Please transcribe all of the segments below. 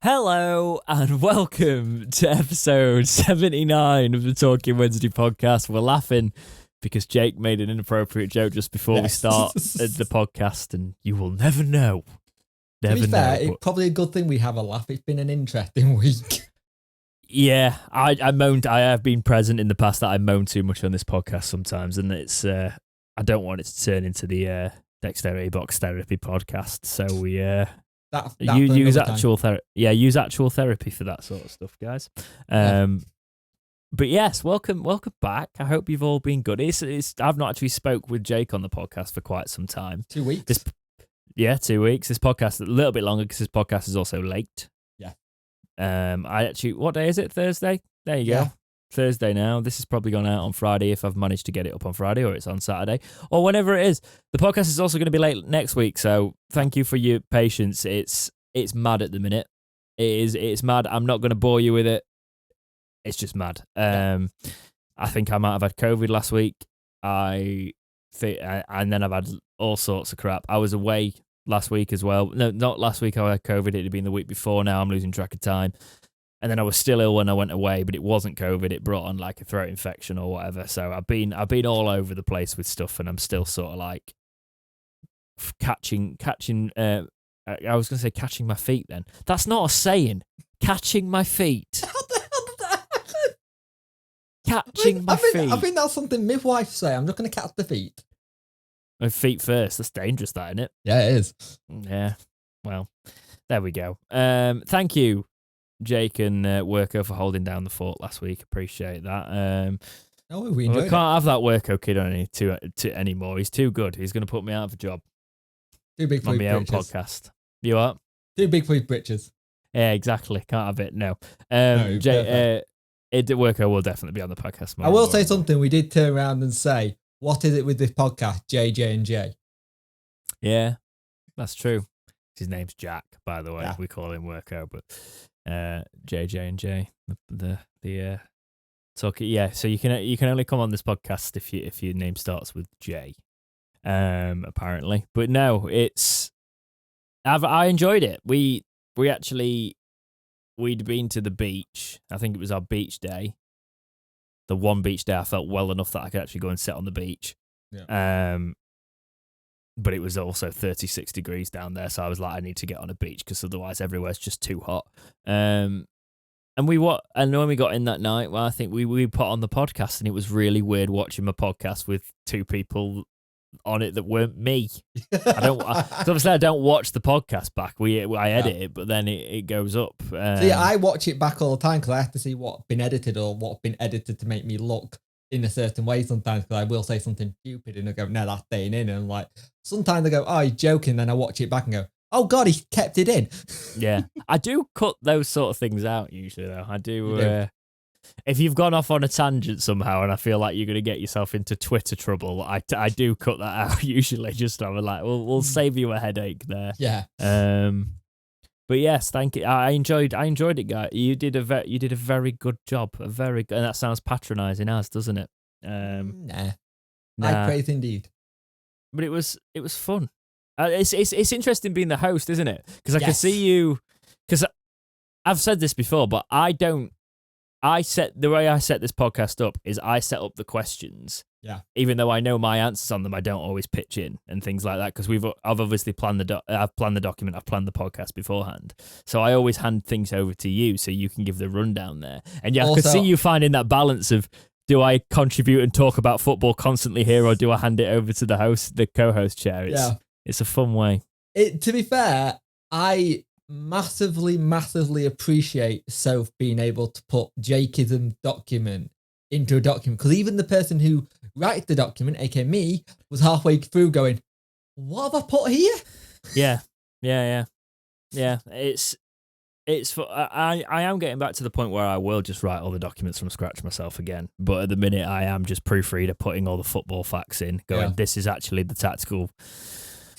Hello and welcome to episode 79 of the Talking Wednesday podcast. We're laughing because Jake made an inappropriate joke just before we start the podcast, and you will never know. To be fair, it's probably a good thing we have a laugh. It's been an interesting week. Yeah, I moaned. I have been present in the past that I moan too much on this podcast sometimes, and it's I don't want it to turn into the Dexterity Box Therapy podcast. So we you use actual therapy. Yeah, use actual therapy for that sort of stuff, guys. But yes, welcome back. I hope you've all been good. I've not actually spoke with Jake on the podcast for quite some time. 2 weeks. 2 weeks. This podcast a little bit longer because this podcast is also late. Yeah. What day is it? Thursday? There you Yeah. go. Thursday now. This has probably gone out on Friday if I've managed to get it up on Friday, or it's on Saturday, or whenever it is. The podcast is also going to be late next week, so thank you for your patience. It's mad at the minute. It's mad. I'm not going to bore you with it. It's just mad. I think I might have had COVID last week. And then I've had all sorts of crap. I was away last week as well. No, not last week I had COVID. It had been the week before. Now I'm losing track of time. And then I was still ill when I went away, but it wasn't COVID. It brought on like a throat infection or whatever. So I've been all over the place with stuff, and I'm still sort of like catching. I was going to say catching my feet. Then that's not a saying. Catching my feet. How the hell did that happen? Catching my feet. I think that's something midwives say. I'm not going to catch the feet. My feet first. That's dangerous, that, isn't it? Yeah, it is. Yeah. Well, there we go. Thank you, Jake and Worko, for holding down the fort last week. Appreciate that. We enjoyed I can't have that Worko kid on anymore. He's too good. He's going to put me out of a job. Too big for on his my own britches. podcast. You are? Too big for his britches. Yeah, exactly. Can't have it. No. No, Worko will definitely be on the podcast. I will say something. We did turn around and say, what is it with this podcast, JJ and J? Yeah, that's true. His name's Jack, by the way. Yeah. We call him Worko, but JJ and J, the talk. Yeah, so you can only come on this podcast if your name starts with J, apparently. But no, I enjoyed it. We'd been to the beach. I think it was our beach day. The one beach day I felt well enough that I could actually go and sit on the beach. Yeah. But it was also 36 degrees down there, so I was like, I need to get on a beach because otherwise everywhere's just too hot. And when we got in that night, well, I think we put on the podcast, and it was really weird watching my podcast with two people on it that weren't me. Obviously I don't watch the podcast back. I edit it, but then it goes up. See, I watch it back all the time because I have to see what's been edited or what's been edited to make me look in a certain way sometimes, because I will say something stupid and I go, no, that's staying in. And I'm like, sometimes I go, oh, he's joking. Then I watch it back and go, oh God, he kept it in. Yeah. I do cut those sort of things out usually, though. I do. If you've gone off on a tangent somehow and I feel like you're going to get yourself into Twitter trouble, I do cut that out usually. Just I'm like, we'll save you a headache there. Yeah. But yes, thank you. I enjoyed it, guy. You did a very good job. And that sounds patronising, doesn't it? Nah. I praise indeed. But it was fun. It's interesting being the host, isn't it? Because I can see you. Because I've said this before, but the way I set this podcast up is I set up the questions. Yeah. Even though I know my answers on them, I don't always pitch in and things like that, because I've obviously planned I've planned the document, I've planned the podcast beforehand. So I always hand things over to you so you can give the rundown there. And yeah, I could see you finding that balance of, do I contribute and talk about football constantly here, or do I hand it over to the co-host chair? It's a fun way. To be fair, I massively appreciate Soph being able to put Jakeism document into a document, because even the person who writes the document, aka me, was halfway through going, what have I put here? Yeah. It's I am getting back to the point where I will just write all the documents from scratch myself again, but at the minute I am just proofreader, putting all the football facts in, going, this is actually the tactical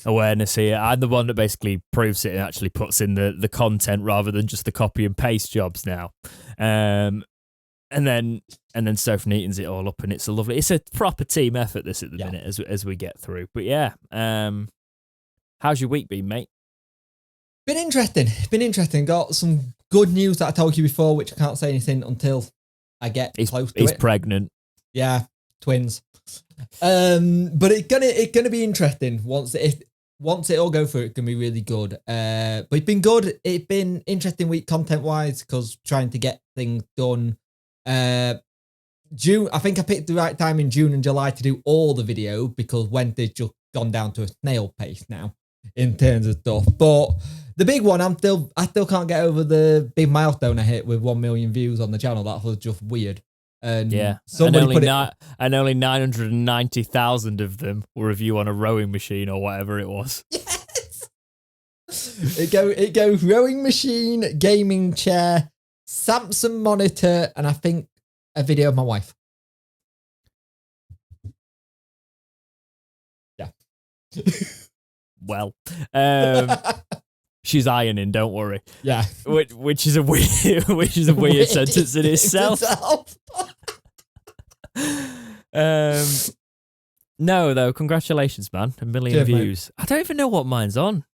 awareness here. I'm the one that basically proofs it and actually puts in the content rather than just the copy and paste jobs now. And then Soph neatens it all up, and it's a proper team effort this at the minute as we get through. But yeah, how's your week been, mate? Been interesting. Got some good news that I told you before, which I can't say anything until I get close to it. He's pregnant. Yeah, twins. But it's gonna be interesting once it all go through. It's gonna be really good. But it's been good. It's been interesting week content wise because trying to get things done. June. I think I picked the right time in June and July to do all the video because Wednesday's just gone down to a snail pace now in terms of stuff. But the big one, I still can't get over the big milestone I hit with 1 million views on the channel. That was just weird. And yeah, somebody and only 990,000 of them were review on a rowing machine or whatever it was. Yes. It goes rowing machine, gaming chair, Samsung monitor, and I think a video of my wife. Yeah. Well, she's ironing. Don't worry. Yeah. Which is a weird sentence in itself. No, though. Congratulations, man. 1 million views. Mate. I don't even know what mine's on.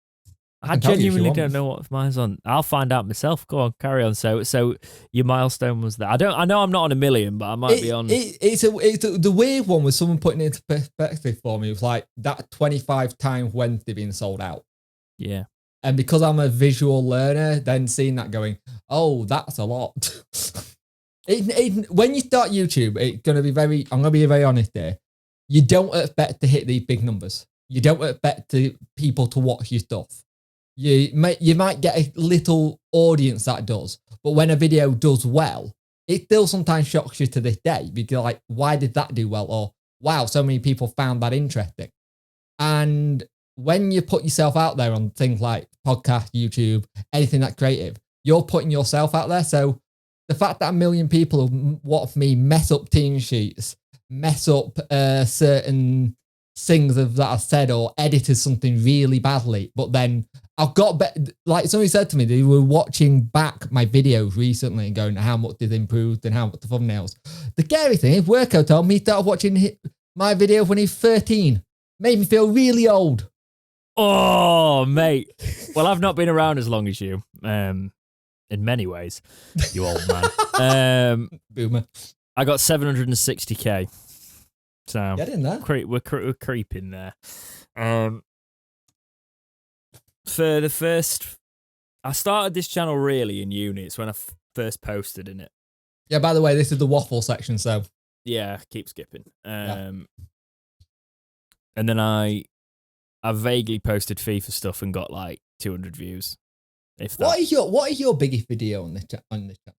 I genuinely don't know what mine's on. I'll find out myself. Go on, carry on. So your milestone was there. I know I'm not on 1 million, but I might be on. It's the weird one was someone putting it into perspective for me. It was like that 25 times Wednesday being sold out. Yeah. And because I'm a visual learner, then seeing that going, oh, that's a lot. When you start YouTube, it's going to be I'm going to be very honest here. You don't expect to hit these big numbers. You don't expect people to watch your stuff. You might get a little audience that does, but when a video does well, it still sometimes shocks you to this day because you're like, why did that do well? Or wow, so many people found that interesting. And when you put yourself out there on things like podcast, YouTube, anything that's creative, you're putting yourself out there. So the fact that 1 million people watch me mess up team sheets, mess up certain things that I've said or edited something really badly, but then I've got like somebody said to me, they were watching back my videos recently and going, how much they've improved and how much the thumbnails. The scary thing is, Worko told me he started watching my video when he was 13. Made me feel really old. Oh, mate. Well, I've not been around as long as you, in many ways, you old man. Boomer. I got 760k. So get in there. We're creeping there. For the first, I started this channel really in uni. It's when I first posted in it. Yeah, by the way, this is the waffle section, so. Yeah, keep skipping. And then I vaguely posted FIFA stuff and got like 200 views. If that. What is your biggest video on this channel?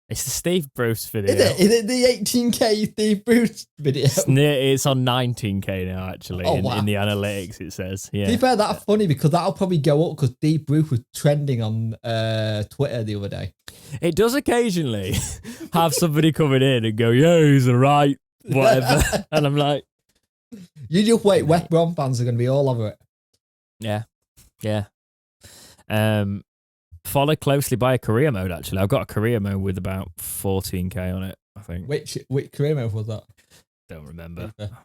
It's the Steve Bruce video. Is it the 18k Steve Bruce video? It's on 19k now, actually. Wow. In the analytics, it says. Yeah. To be fair, that's funny because that'll probably go up because Steve Bruce was trending on Twitter the other day. It does occasionally have somebody coming in and go, yeah, he's alright, whatever. And I'm like, you just wait. West Brom fans are going to be all over it. Yeah. Yeah. Followed closely by a career mode, actually. I've got a career mode with about 14k on it, I think. Which career mode was that? Don't remember. FIFA.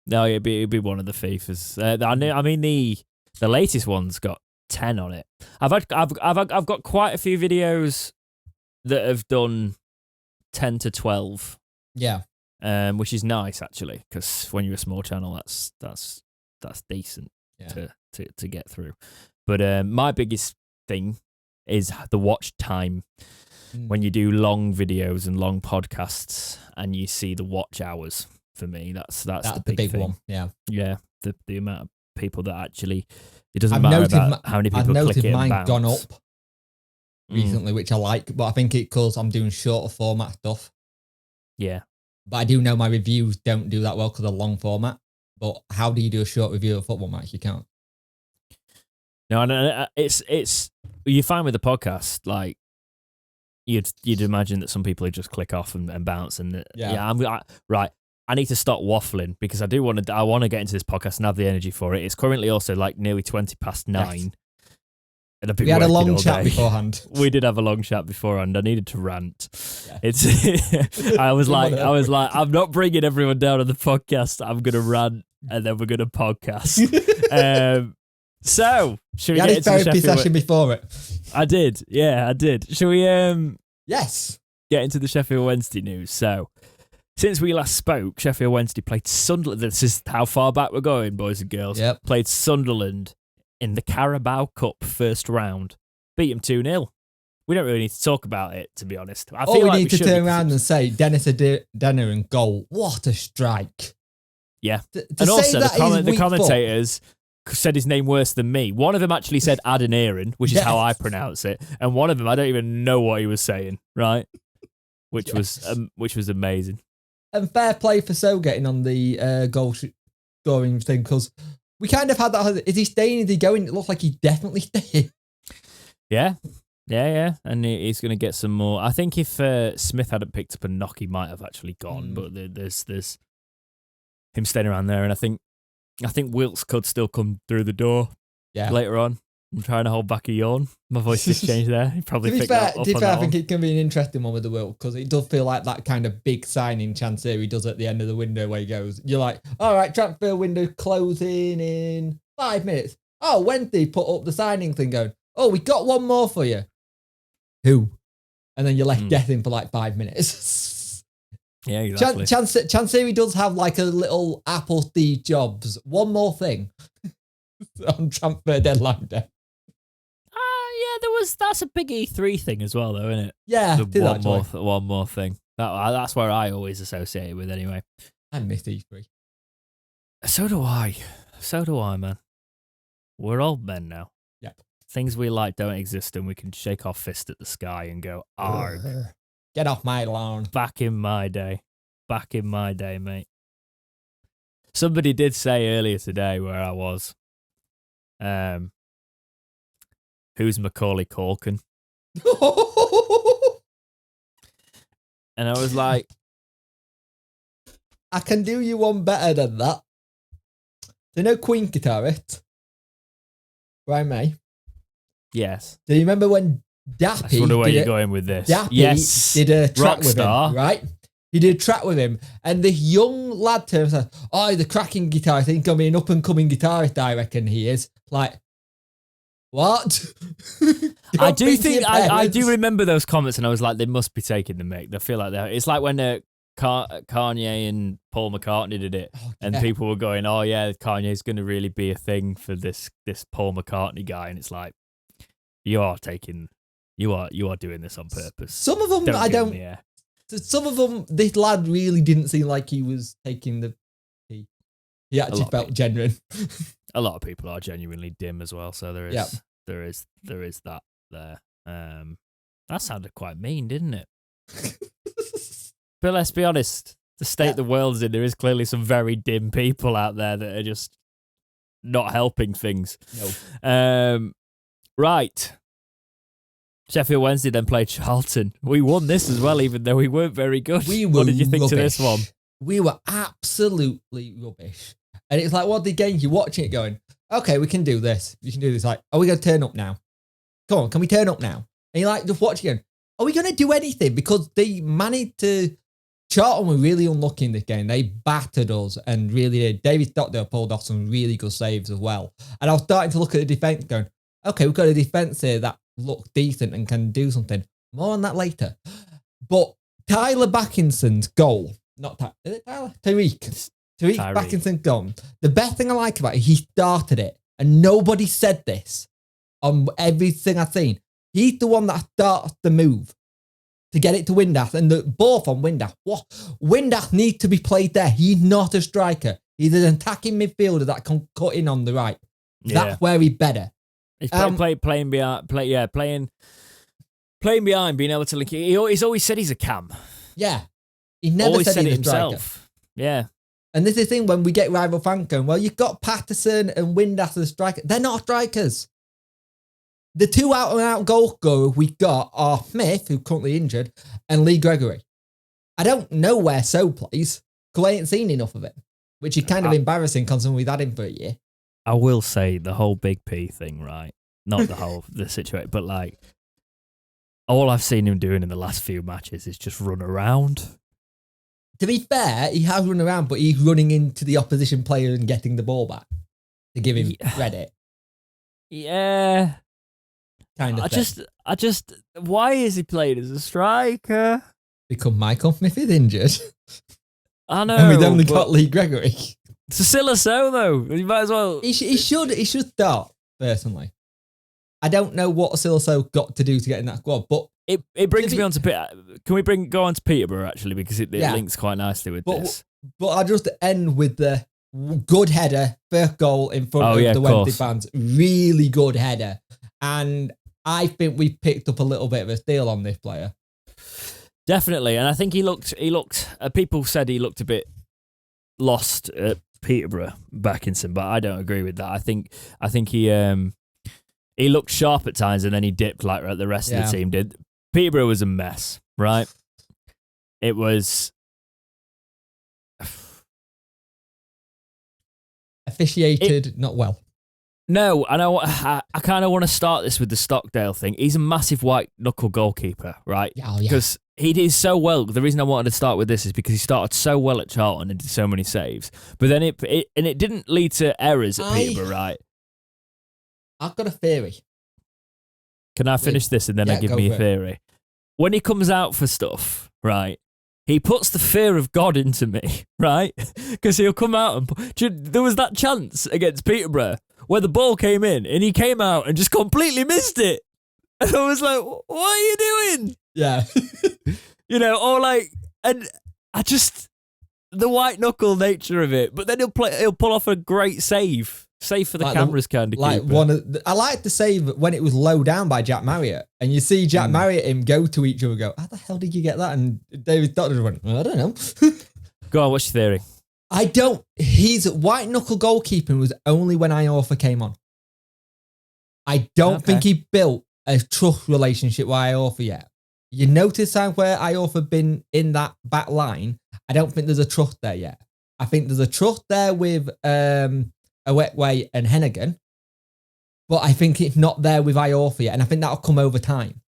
No, it'd be one of the FIFAs. I mean, the latest one's got 10 on it. I've got quite a few videos that have done 10 to 12. Yeah. Which is nice, actually, because when you're a small channel, that's decent to get through. But my biggest thing is the watch time. When you do long videos and long podcasts and you see the watch hours, for me, that's the big thing. One. Yeah. The amount of people that actually, it doesn't matter about how many people click it and mine bounce. Gone up recently, which I like, but I think it's because I'm doing shorter format stuff. Yeah. But I do know my reviews don't do that well because of long format. But how do you do a short review of a football match? You can't. No, it's you find with the podcast, like you'd imagine that some people just click off and bounce, and right. I need to stop waffling because I want to get into this podcast and have the energy for it. It's currently also like nearly 20 past 9. Yes. And I've been we had a long chat day. beforehand. We did have a long chat beforehand. I needed to rant. Yeah. I was like, I'm not bringing everyone down on the podcast. I'm gonna rant and then we're gonna podcast. So, should we You had get his into the therapy Sheffield? session before it. I did. Yeah, I did. Should we Yes. get into the Sheffield Wednesday news? So, since we last spoke, Sheffield Wednesday played Sunderland. This is how far back we're going, boys and girls. Yep. Played Sunderland in the Carabao Cup first round. Beat them 2-0. We don't really need to talk about it, to be honest. I All feel we like need to should turn because around it's- and say Dennis Denner and goal. What a strike. Yeah. To And say also, that is the weak foot- commentators said his name worse than me. One of them actually said Adeniran, which is how I Yes. pronounce it. And one of them, I don't even know what he was saying, right? Which was amazing. And fair play for So getting on the goal scoring thing, because we kind of had that. Is he staying? Is he going? It looks like he's definitely staying. Yeah. And he's going to get some more. I think if Smith hadn't picked up a knock, he might have actually gone. But there's him staying around there. And I think Wilkes could still come through the door later on. I'm trying to hold back a yawn. My voice just changed there. He probably To be picked fair, that up on I that think one. it can be an interesting one with the Will, because it does feel like that kind of big signing chance here he does at the end of the window where he goes, you're like, all right, transfer window closing in 5 minutes. Oh, Wednesday put up the signing thing going, oh, we got one more for you. Who? And then you're left guessing for like 5 minutes. Yeah, exactly. Chance here he does have like a little Apple Steve Jobs. One more thing on transfer deadline day. That's a big E3 thing as well, though, isn't it? Yeah, One more thing. That's where I always associate it with, anyway. I miss E3. So do I, man. We're old men now. Yep. Things we like don't exist, and we can shake our fist at the sky and go, arg. Get off my lawn. Back in my day, mate. Somebody did say earlier today where I was, who's Macaulay Culkin? And I was like, I can do you one better than that. Do you know Queen guitarist? Brian May. yes. Do you remember when Dappy I just wonder where you're going with this. Dappy Yes. did a track with Rockstar. him, right? He did a track with him, and this young lad turns out, oh, the cracking guitarist. I think he's going to be an up-and-coming guitarist, I reckon he is. Like, what? I do think I parents. do remember those comments, and I was like, they must be taking the mick. They feel like they're. It's like when Kanye and Paul McCartney did it, and people were going, "Oh yeah, Kanye's going to really be a thing for this Paul McCartney guy," and it's like, you are doing this on purpose. Some of them Some of them, this lad really didn't seem like he was taking the pee. He actually felt genuine. A lot of people are genuinely dim as well, so there is that there. That sounded quite mean, didn't it? But let's be honest, the state the world's in, there is clearly some very dim people out there that are just not helping things. No. Right. Sheffield Wednesday then played Charlton. We won this as well, even though we weren't very good. What did you think to this one? We were absolutely rubbish. And it's like, what the game? You're watching it going, okay, we can do this. You can do this. Like, are we going to turn up now? Come on, can we turn up now? And you're like, just watching going, are we going to do anything? Because they managed to... Charlton were really unlucky in this game. They battered us and really did. David Stockdale pulled off some really good saves as well. And I was starting to look at the defence going, okay, we've got a defence here that looks decent and can do something. More on that later. But Tyler Backinson's goal, not Tyler, is it Tyler? Tariq Backinson's goal. The best thing I like about it, he started it. And nobody said this on everything I've seen. He's the one that starts the move to get it to Windass, and the ball from Windass. What? Windass needs to be played there. He's not a striker. He's an attacking midfielder that can cut in on the right. Yeah. That's where he's better. He's playing behind, being able to link. He's always said he's a cam. Yeah, he never Always said it he's a striker. himself. Yeah. And this is the thing when we get rival fans going, well, you've got Patterson and Windass as strikers. They're not strikers. The two out-and-out goal scorers we got are Smith, who's currently injured, and Lee Gregory. I don't know where So plays, because I ain't seen enough of it, which is kind of embarrassing considering we've had him for a year. I will say the whole Big P thing, right? Not the situation, but like, all I've seen him doing in the last few matches is just run around. To be fair, he has run around, but he's running into the opposition player and getting the ball back to give him credit. Yeah. Kind of I just, why is he playing as a striker? Because Michael Smith is injured. I know. And we've only got Lee Gregory. Cecilia So, though. You might as well. He should start, personally. I don't know what Silaso got to do to get in that squad, but it brings me on to can we go on to Peterborough actually, because it links quite nicely with this. But I'll just end with the good header, first goal in front of the Wednesday fans. Really good header, and I think we picked up a little bit of a steal on this player. Definitely, and I think he looked. People said he looked a bit lost at Peterborough, Backinson, but I don't agree with that. I think he looked sharp at times, and then he dipped like the rest of the team did. Peterborough was a mess, right? It was officiated not well. No, and I kind of want to start this with the Stockdale thing. He's a massive white knuckle goalkeeper, right? Yeah. Because he did so well. The reason I wanted to start with this is because he started so well at Charlton and did so many saves. But then it didn't lead to errors at Peterborough, right? I've got a theory. Can I finish this and then I give me a theory? When he comes out for stuff, right, he puts the fear of God into me, right? Because he'll come out and... There was that chance against Peterborough where the ball came in and he came out and just completely missed it. And I was like, what are you doing? Yeah. And I just... The white knuckle nature of it. But then he'll pull off a great save. Save for the cameras kind of keeper. I like the save when it was low down by Jack Marriott, and you see Jack Marriott and him go to each other and go, how the hell did you get that? And David Doctor went, I don't know. Go on, what's your theory? His white knuckle goalkeeping was only when Iorfa came on. I don't think he built a trust relationship with Iorfa yet. You notice how where Iorfa been in that back line, I don't think there's a trust there yet. I think there's a trust there with Awetway and Hennigan, but I think it's not there with Iorfa yet, and I think that'll come over time.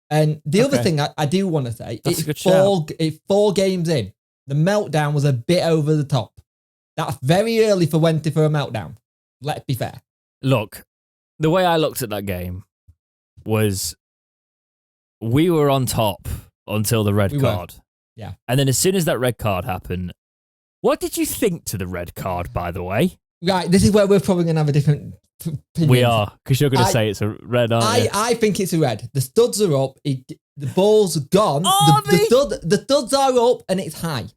And the other thing I do want to say, it's 4 games in. The meltdown was a bit over the top. That's very early for Wednesday for a meltdown. Let's be fair. Look, the way I looked at that game was we were on top until the red card. Yeah. And then as soon as that red card happened, what did you think to the red card, by the way? Right, this is where we're probably going to have a different opinion. We are, because you're going to say it's a red, aren't you? I think it's a red. The studs are up. The ball's gone. The studs are up and it's high.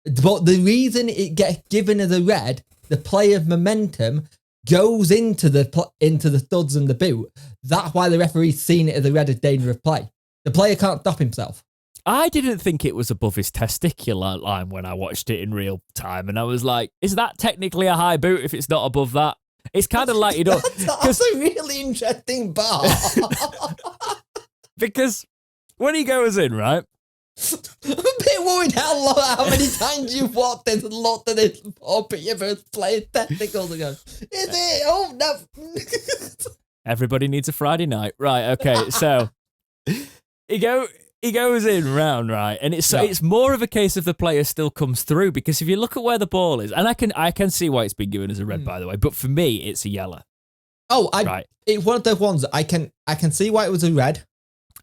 But the reason it gets given as a red, the play of momentum goes into the studs and the boot. That's why the referee's seen it as a red as dangerous play. The player can't stop himself. I didn't think it was above his testicular line when I watched it in real time, and I was like, is that technically a high boot if it's not above that? It's kind of like you don't... That's a really interesting bar. Because when he goes in, right? I'm a bit worried how many times you've walked in and looked at this poor Peterborough's playing testicles and go, is it? Oh, no. Everybody needs a Friday night. Right, okay, so... He goes in round, right, and it's more of a case of the player still comes through, because if you look at where the ball is, and I can see why it's been given as a red, by the way, but for me it's a yellow. Oh, it's one of those ones I can see why it was a red.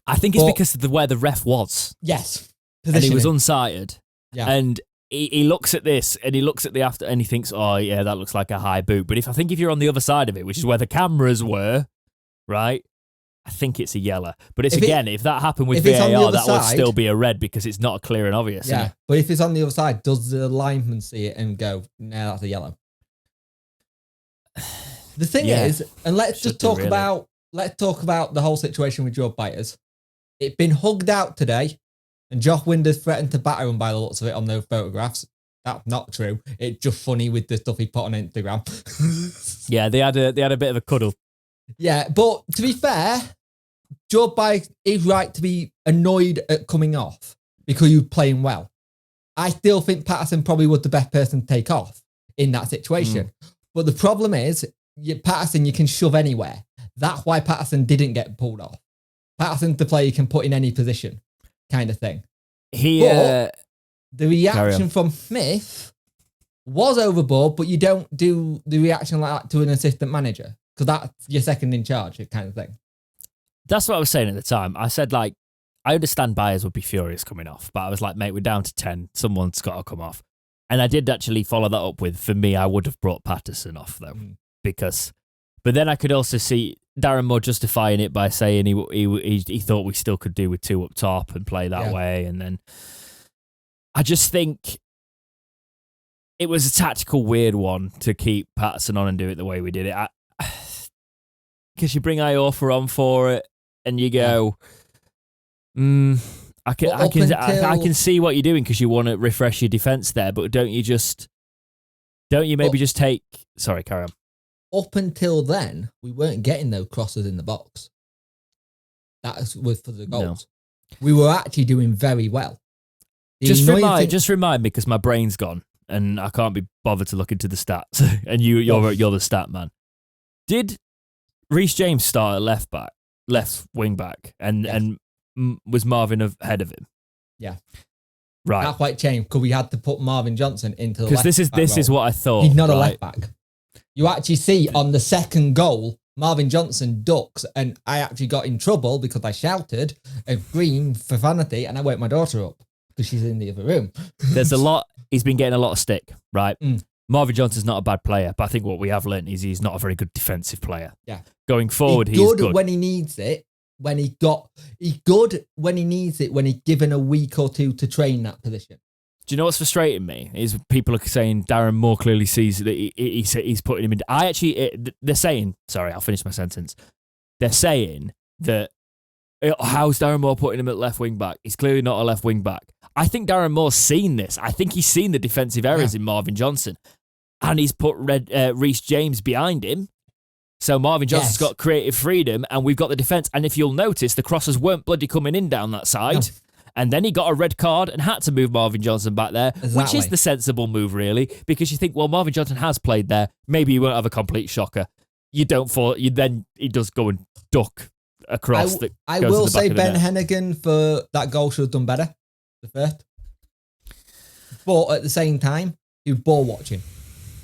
I think it's because of where the ref was. Yes, and he was unsighted. Yeah, and he looks at this and he looks at the after and he thinks, oh yeah, that looks like a high boot. But if you're on the other side of it, which is where the cameras were, right? I think it's a yellow. But if that happened with VAR, that would still be a red because it's not clear and obvious. Yeah, but if it's on the other side, does the lineman see it and go, no, that's a yellow? The thing is, and let's talk about the whole situation with Joe Byers. It's been hugged out today, and Josh Winders threatened to batter him by the looks of it on those photographs. That's not true. It's just funny with the stuff he put on Instagram. Yeah, they had a bit of a cuddle. Yeah, but to be fair, Joe Byers is right to be annoyed at coming off because you're playing well. I still think Patterson probably was the best person to take off in that situation. But the problem is, Patterson you can shove anywhere. That's why Patterson didn't get pulled off. Patterson's the player you can put in any position, kind of thing. But the reaction from Smith was overboard, but you don't do the reaction like that to an assistant manager because that's your second in charge kind of thing. That's what I was saying at the time. I said, like, I understand Byers would be furious coming off, but I was like, mate, we're down to 10. Someone's got to come off. And I did actually follow that up with, for me, I would have brought Patterson off, though, but then I could also see Darren Moore justifying it by saying he thought we still could do with 2 up top and play that way. And then I just think it was a tactical weird one to keep Patterson on and do it the way we did it. Because you bring Iorfa on for it and you go, I can see what you're doing because you want to refresh your defence there, but don't you maybe just take... Sorry, carry on. Up until then, we weren't getting those crosses in the box. That was for the goals. No. We were actually doing very well. Just remind me, because my brain's gone and I can't be bothered to look into the stats. And you're the stat man. Did Reece James start at left wing back, and was Marvin ahead of him? Yeah. Right. That quite changed because we had to put Marvin Johnson into the left back. Because this is what I thought. He's not a left back. You actually see on the second goal, Marvin Johnson ducks, and I actually got in trouble because I shouted at Green for vanity, and I woke my daughter up because she's in the other room. He's been getting a lot of stick, right? Marvin Johnson's not a bad player, but I think what we have learnt is he's not a very good defensive player. Yeah. Going forward, he's good when he needs it. He's good when he needs it, when he's given a week or two to train that position. Do you know what's frustrating me? Is people are saying Darren Moore clearly sees that he's putting him in. They're saying, sorry, I'll finish my sentence. They're saying that, how's Darren Moore putting him at left wing back? He's clearly not a left wing back. I think Darren Moore's seen this. I think he's seen the defensive errors in Marvin Johnson. And he's put Reece James behind him. So Marvin Johnson's got creative freedom and we've got the defence. And if you'll notice, the crosses weren't bloody coming in down that side. No. And then he got a red card and had to move Marvin Johnson back there, which is the sensible move, really, because you think, well, Marvin Johnson has played there. Maybe he won't have a complete shocker. You don't fall. Then he does go and duck across. I will say Ben Hennigan for that goal should have done better. The first. But at the same time, he was ball watching.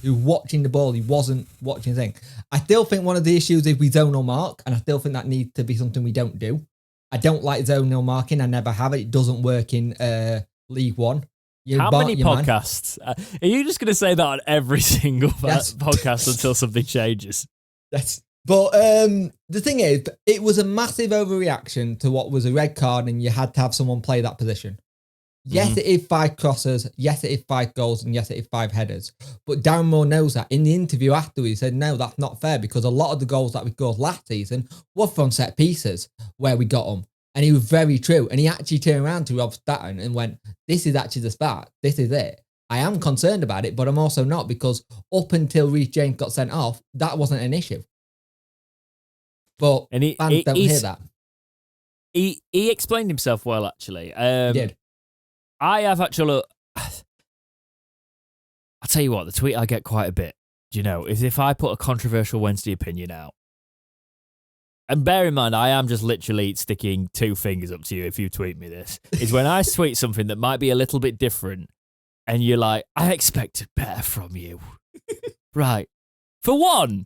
He was watching the ball. He wasn't watching the thing. I still think one of the issues is we zonal mark, and I still think that needs to be something we don't do. I don't like zonal marking. I never have it. It doesn't work in League One. How many podcasts? Are you just going to say that on every single podcast until something changes? Yes. But the thing is, it was a massive overreaction to what was a red card, and you had to have someone play that position. Yes, it is 5 crosses. Yes, it is 5 goals. And yes, it is 5 headers. But Darren Moore knows that. In the interview after, he said, no, that's not fair because a lot of the goals that we scored last season were from set pieces where we got them. And he was very true. And he actually turned around to Rob Staton and went, this is actually the start. This is it. I am concerned about it, but I'm also not because up until Reece James got sent off, that wasn't an issue. But fans don't hear that. He explained himself well, actually. He did. I have actually... I'll tell you what, the tweet I get quite a bit, is if I put a controversial Wednesday opinion out, and bear in mind, I am just literally sticking 2 fingers up to you if you tweet me this, is when I tweet something that might be a little bit different, and you're like, I expected better from you. Right. For one,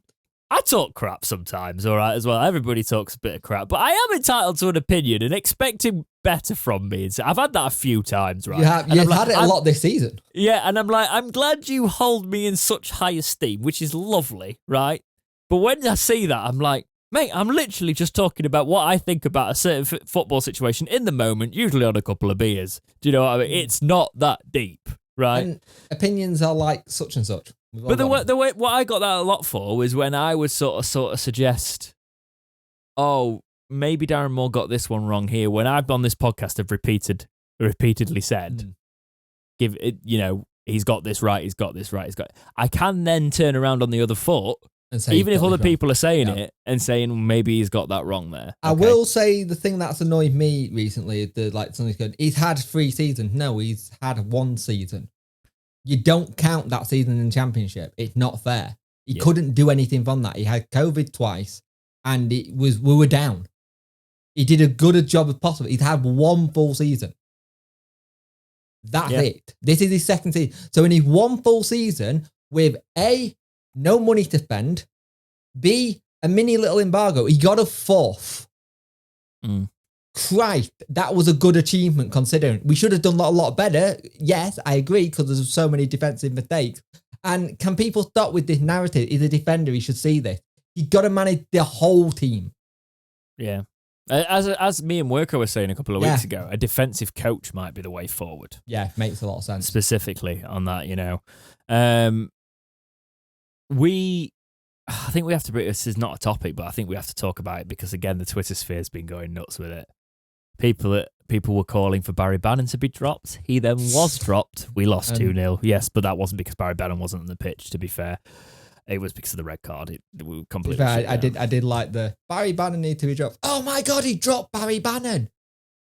I talk crap sometimes, all right, as well. Everybody talks a bit of crap, but I am entitled to an opinion and expecting better from me. I've had that a few times, right? You've had it a lot this season. Yeah, and I'm like, I'm glad you hold me in such high esteem, which is lovely, right? But when I see that, I'm like, mate, I'm literally just talking about what I think about a certain football situation in the moment, usually on a couple of beers. Do you know what I mean? It's not that deep, right? And opinions are like such and such. But the way what I got that a lot for was when I would sort of suggest, oh, maybe Darren Moore got this one wrong here. When I've on this podcast have repeatedly said, give it, he's got this right, he's got this right, I can then turn around on the other foot, and say even if other people are saying it and saying maybe he's got that wrong there. I will say the thing that's annoyed me recently, something's good. He's had 3 seasons. No, he's had 1 season. You don't count that season in the Championship. It's not fair. He couldn't do anything from that. He had COVID twice, and we were down. He did as good a job as possible. He's had 1 full season. That's it. This is his second season. So in his one full season with A, no money to spend, B, a mini little embargo, he got a fourth. Christ, that was a good achievement considering. We should have done a lot better. Yes, I agree, because there's so many defensive mistakes. And can people stop with this narrative? He's a defender, he should see this. He got to manage the whole team. Yeah. As me and Worker were saying a couple of weeks ago, a defensive coach might be the way forward. Yeah, makes a lot of sense. Specifically on that, you know. I think we have to bring, this is not a topic, but I think we have to talk about it because, again, the Twitter sphere has been going nuts with it. People were calling for Barry Bannon to be dropped. He then was dropped. We lost 2-0. Yes, but that wasn't because Barry Bannon wasn't on the pitch, to be fair. It was because of the red card. We completely. I did like the Barry Bannon need to be dropped. Oh my God, he dropped Barry Bannon.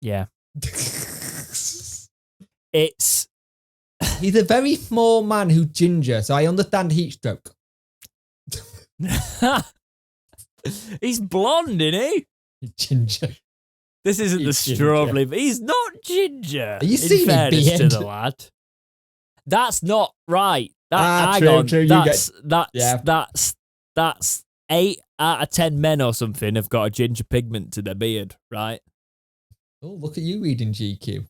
Yeah. He's a very small man who's ginger, so I understand heat stroke. He's blonde, isn't he? Ginger. This isn't the strawberry. He's not ginger. Are you seeing his beard? To the lad. That's not right. True. That's 8 out of 10 men or something have got a ginger pigment to their beard, right? Oh, look at you reading GQ.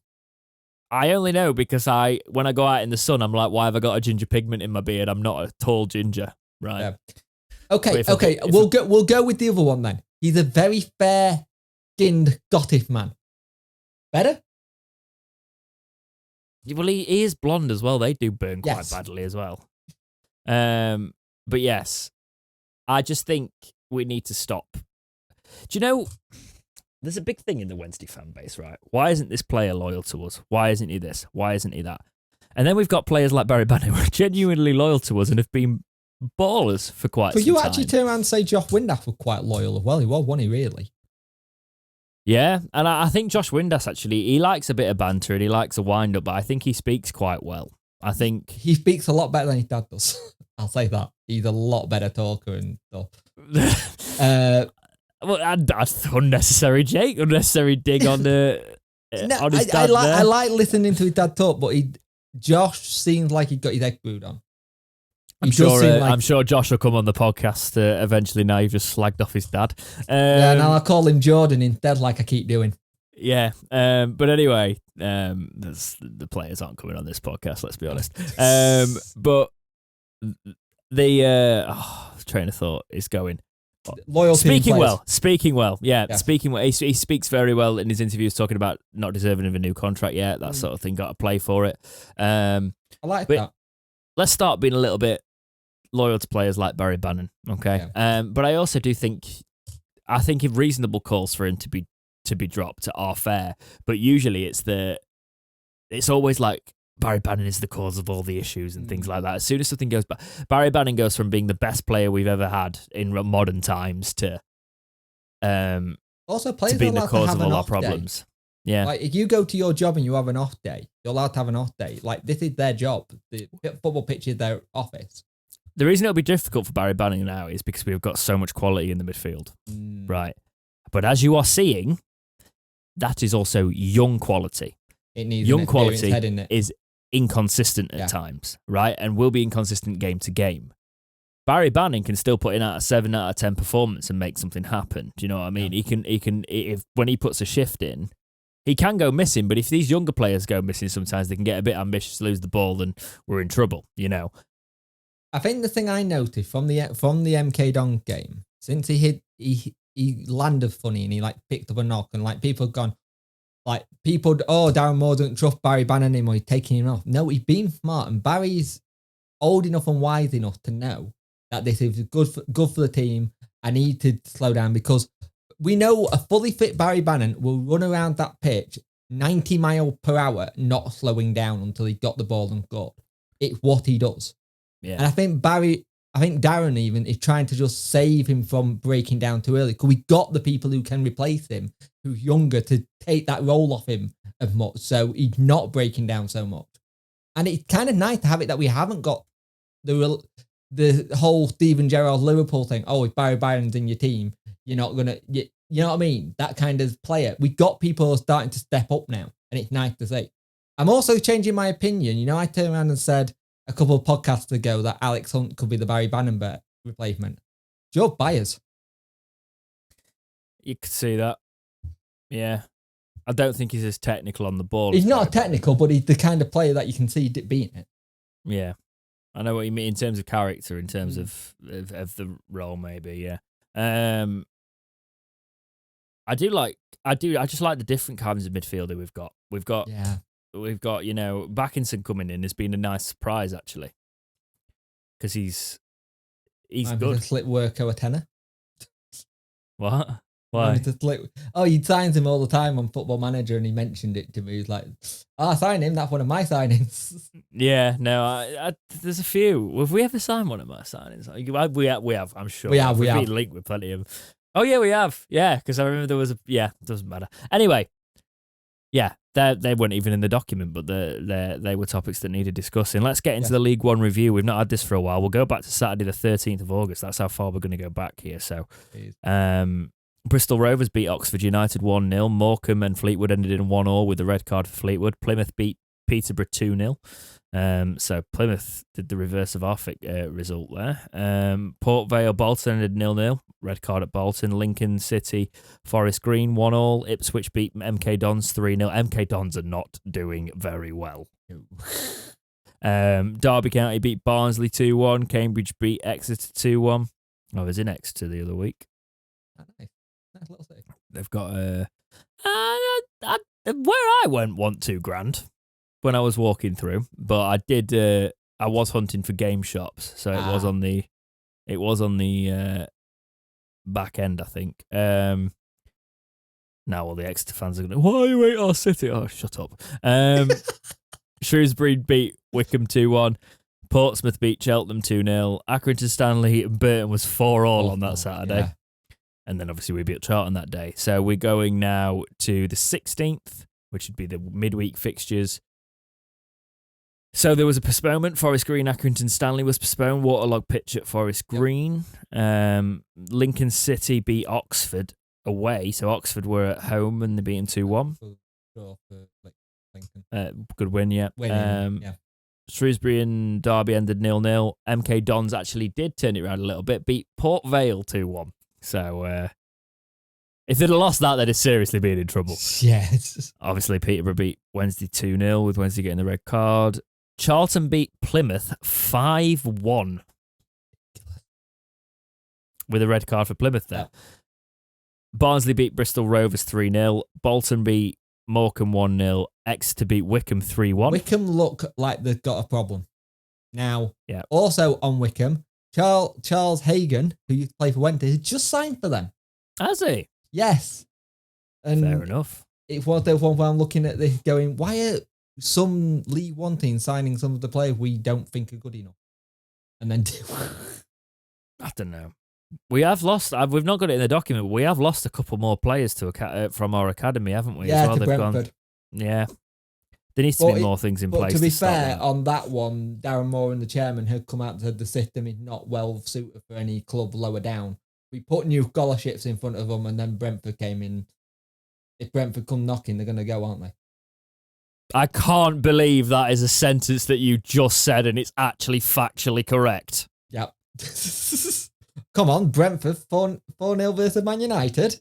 I only know because when I go out in the sun, I'm like, why have I got a ginger pigment in my beard? I'm not a tall ginger, right? Yeah. Okay. We'll go with the other one then. He's a very fair-skinned Scottish man. Better? Well, he is blonde as well. They do burn quite badly as well. But yes, I just think we need to stop. Do you know, there's a big thing in the Wednesday fan base, right? Why isn't this player loyal to us? Why isn't he this? Why isn't he that? And then we've got players like Barry Bannon who are genuinely loyal to us and have been ballers for quite some time. But you actually turn around and say Josh Windass was quite loyal as well. He was, wasn't he, really? Yeah, and I think Josh Windass, actually, he likes a bit of banter and he likes a wind-up, but I think he speaks quite well. I think... He speaks a lot better than his dad does. I'll say that. He's a lot better talker and stuff. Well, that's unnecessary, Jake. Unnecessary dig on the... on his dad I like listening to his dad talk, but Josh seems like he got his egg brewed on. I'm sure Josh will come on the podcast eventually now you've just slagged off his dad. Now I'll call him Jordan instead like I keep doing. Yeah, but anyway, the players aren't coming on this podcast, let's be honest. But the train of thought is going... Loyalty speaking well. Speaking well. He speaks very well in his interviews, talking about not deserving of a new contract yet, that sort of thing, got to play for it. I like that. Let's start being a little bit loyal to players like Barry Bannon, okay? Yeah. But I also do think if reasonable calls for him to be dropped are fair, but usually it's always like Barry Bannon is the cause of all the issues and things like that. As soon as something goes back, Barry Bannon goes from being the best player we've ever had in modern times to also players to being the cause of all our problems. Day. Yeah. Like, if you go to your job and you have an off day, you're allowed to have an off day. Like, this is their job. The football pitch is their office. The reason it'll be difficult for Barry Bannon now is because we've got so much quality in the midfield. Right. But as you are seeing, that is also young quality. It needs young quality head in it. Is inconsistent at times, right? And will be inconsistent game to game. Barry Bannon can still put in a 7 out of 10 performance and make something happen. Do you know what I mean? Yeah. He can, if when he puts a shift in, he can go missing, but if these younger players go missing sometimes, they can get a bit ambitious, lose the ball, and we're in trouble, you know. I think the thing I noticed from the MK Don game, since he landed funny and he like picked up a knock and like people had gone, like Darren Moore doesn't trust Barry Bannon anymore, he's taking him off. No, he's been smart and Barry's old enough and wise enough to know that this is good for the team. I need to slow down because we know a fully fit Barry Bannon will run around that pitch 90 miles per hour, not slowing down until he got the ball and scored. It's what he does. Yeah. And I think Darren even is trying to just save him from breaking down too early because we got the people who can replace him, who's younger, to take that role off him as much. So he's not breaking down so much. And it's kind of nice to have it that we haven't got the whole Steven Gerrard Liverpool thing. Oh, if Barry Byers in your team, you're not going to, you know what I mean? That kind of player. We got people starting to step up now, and it's nice to see. I'm also changing my opinion. You know, I turned around and said a couple of podcasts ago that Alex Hunt could be the Barry Bannon replacement. Joe Byers. You could see that. Yeah. I don't think he's as technical on the ball. He's not technical, but he's the kind of player that you can see being it. Yeah. I know what you mean in terms of character, in terms of the role, maybe, yeah. I just like the different kinds of midfielder we've got. We've got, you know, Backinson coming in has been a nice surprise, actually. Because he's good. Slip worker a tenner. What? Why? He signs him all the time on Football Manager, and he mentioned it to me. He's like, I signed him. That's one of my signings. Yeah, no, there's a few. Have we ever signed one of my signings? We have. I'm sure. We have. Been linked with plenty of. Oh yeah, we have. Yeah, because I remember there was it doesn't matter. Anyway, yeah, they weren't even in the document, but they were topics that needed discussing. Let's get into the League One review. We've not had this for a while. We'll go back to Saturday the 13th of August. That's how far we're going to go back here. So, Bristol Rovers beat Oxford United 1-0. Morecambe and Fleetwood ended in 1-1 with the red card for Fleetwood. Plymouth beat Peterborough 2-0. So Plymouth did the reverse of our result there. Port Vale Bolton ended 0-0. Red card at Bolton. Lincoln City Forest Green 1-1. Ipswich beat MK Dons 3-0. MK Dons are not doing very well. Derby County beat Barnsley 2-1. Cambridge beat Exeter 2-1. I was in Exeter the other week. Nice little thing. They've got where I went $2,000 when I was walking through, but I did. I was hunting for game shops, so it was on the back end, I think. Now all the Exeter fans are going, why you hate our city? Oh, shut up. Shrewsbury beat Wickham 2-1. Portsmouth beat Cheltenham 2-0. Accrington Stanley and Burton was 4-4 on that Saturday. Yeah. And then obviously we beat Charlton that day. So we're going now to the 16th, which would be the midweek fixtures. So there was a postponement. Forest Green, Accrington Stanley was postponed. Waterlogged pitch at Forest Green. Lincoln City beat Oxford away. So Oxford were at home and they beat them 2-1. Good win, yeah. Shrewsbury and Derby ended 0-0. MK Dons actually did turn it around a little bit. Beat Port Vale 2-1. So, if they'd have lost that, they'd have seriously been in trouble. Yes. Obviously, Peterborough beat Wednesday 2-0 with Wednesday getting the red card. Charlton beat Plymouth 5-1 with a red card for Plymouth there. Yeah. Barnsley beat Bristol Rovers 3-0. Bolton beat Morecambe 1-0. Exeter beat Wickham 3-1. Wickham look like they've got a problem. Now, also on Wickham, Charles Hagan, who used to play for Wednesday, has just signed for them. Has he? Yes. And fair enough. It was the one where I'm looking at this going, why are some League One teams signing some of the players we don't think are good enough? And then I don't know. We have lost, we've not got it in the document, but we have lost a couple more players from our academy, haven't we? Yeah, as well? to Brentford. Yeah. There needs to be more things in place. To be fair, on that one, Darren Moore and the chairman had come out and said the system is not well suited for any club lower down. We put new scholarships in front of them, and then Brentford came in. If Brentford come knocking, they're going to go, aren't they? I can't believe that is a sentence that you just said, and it's actually factually correct. Yep. Come on, Brentford 4-0 versus Man United.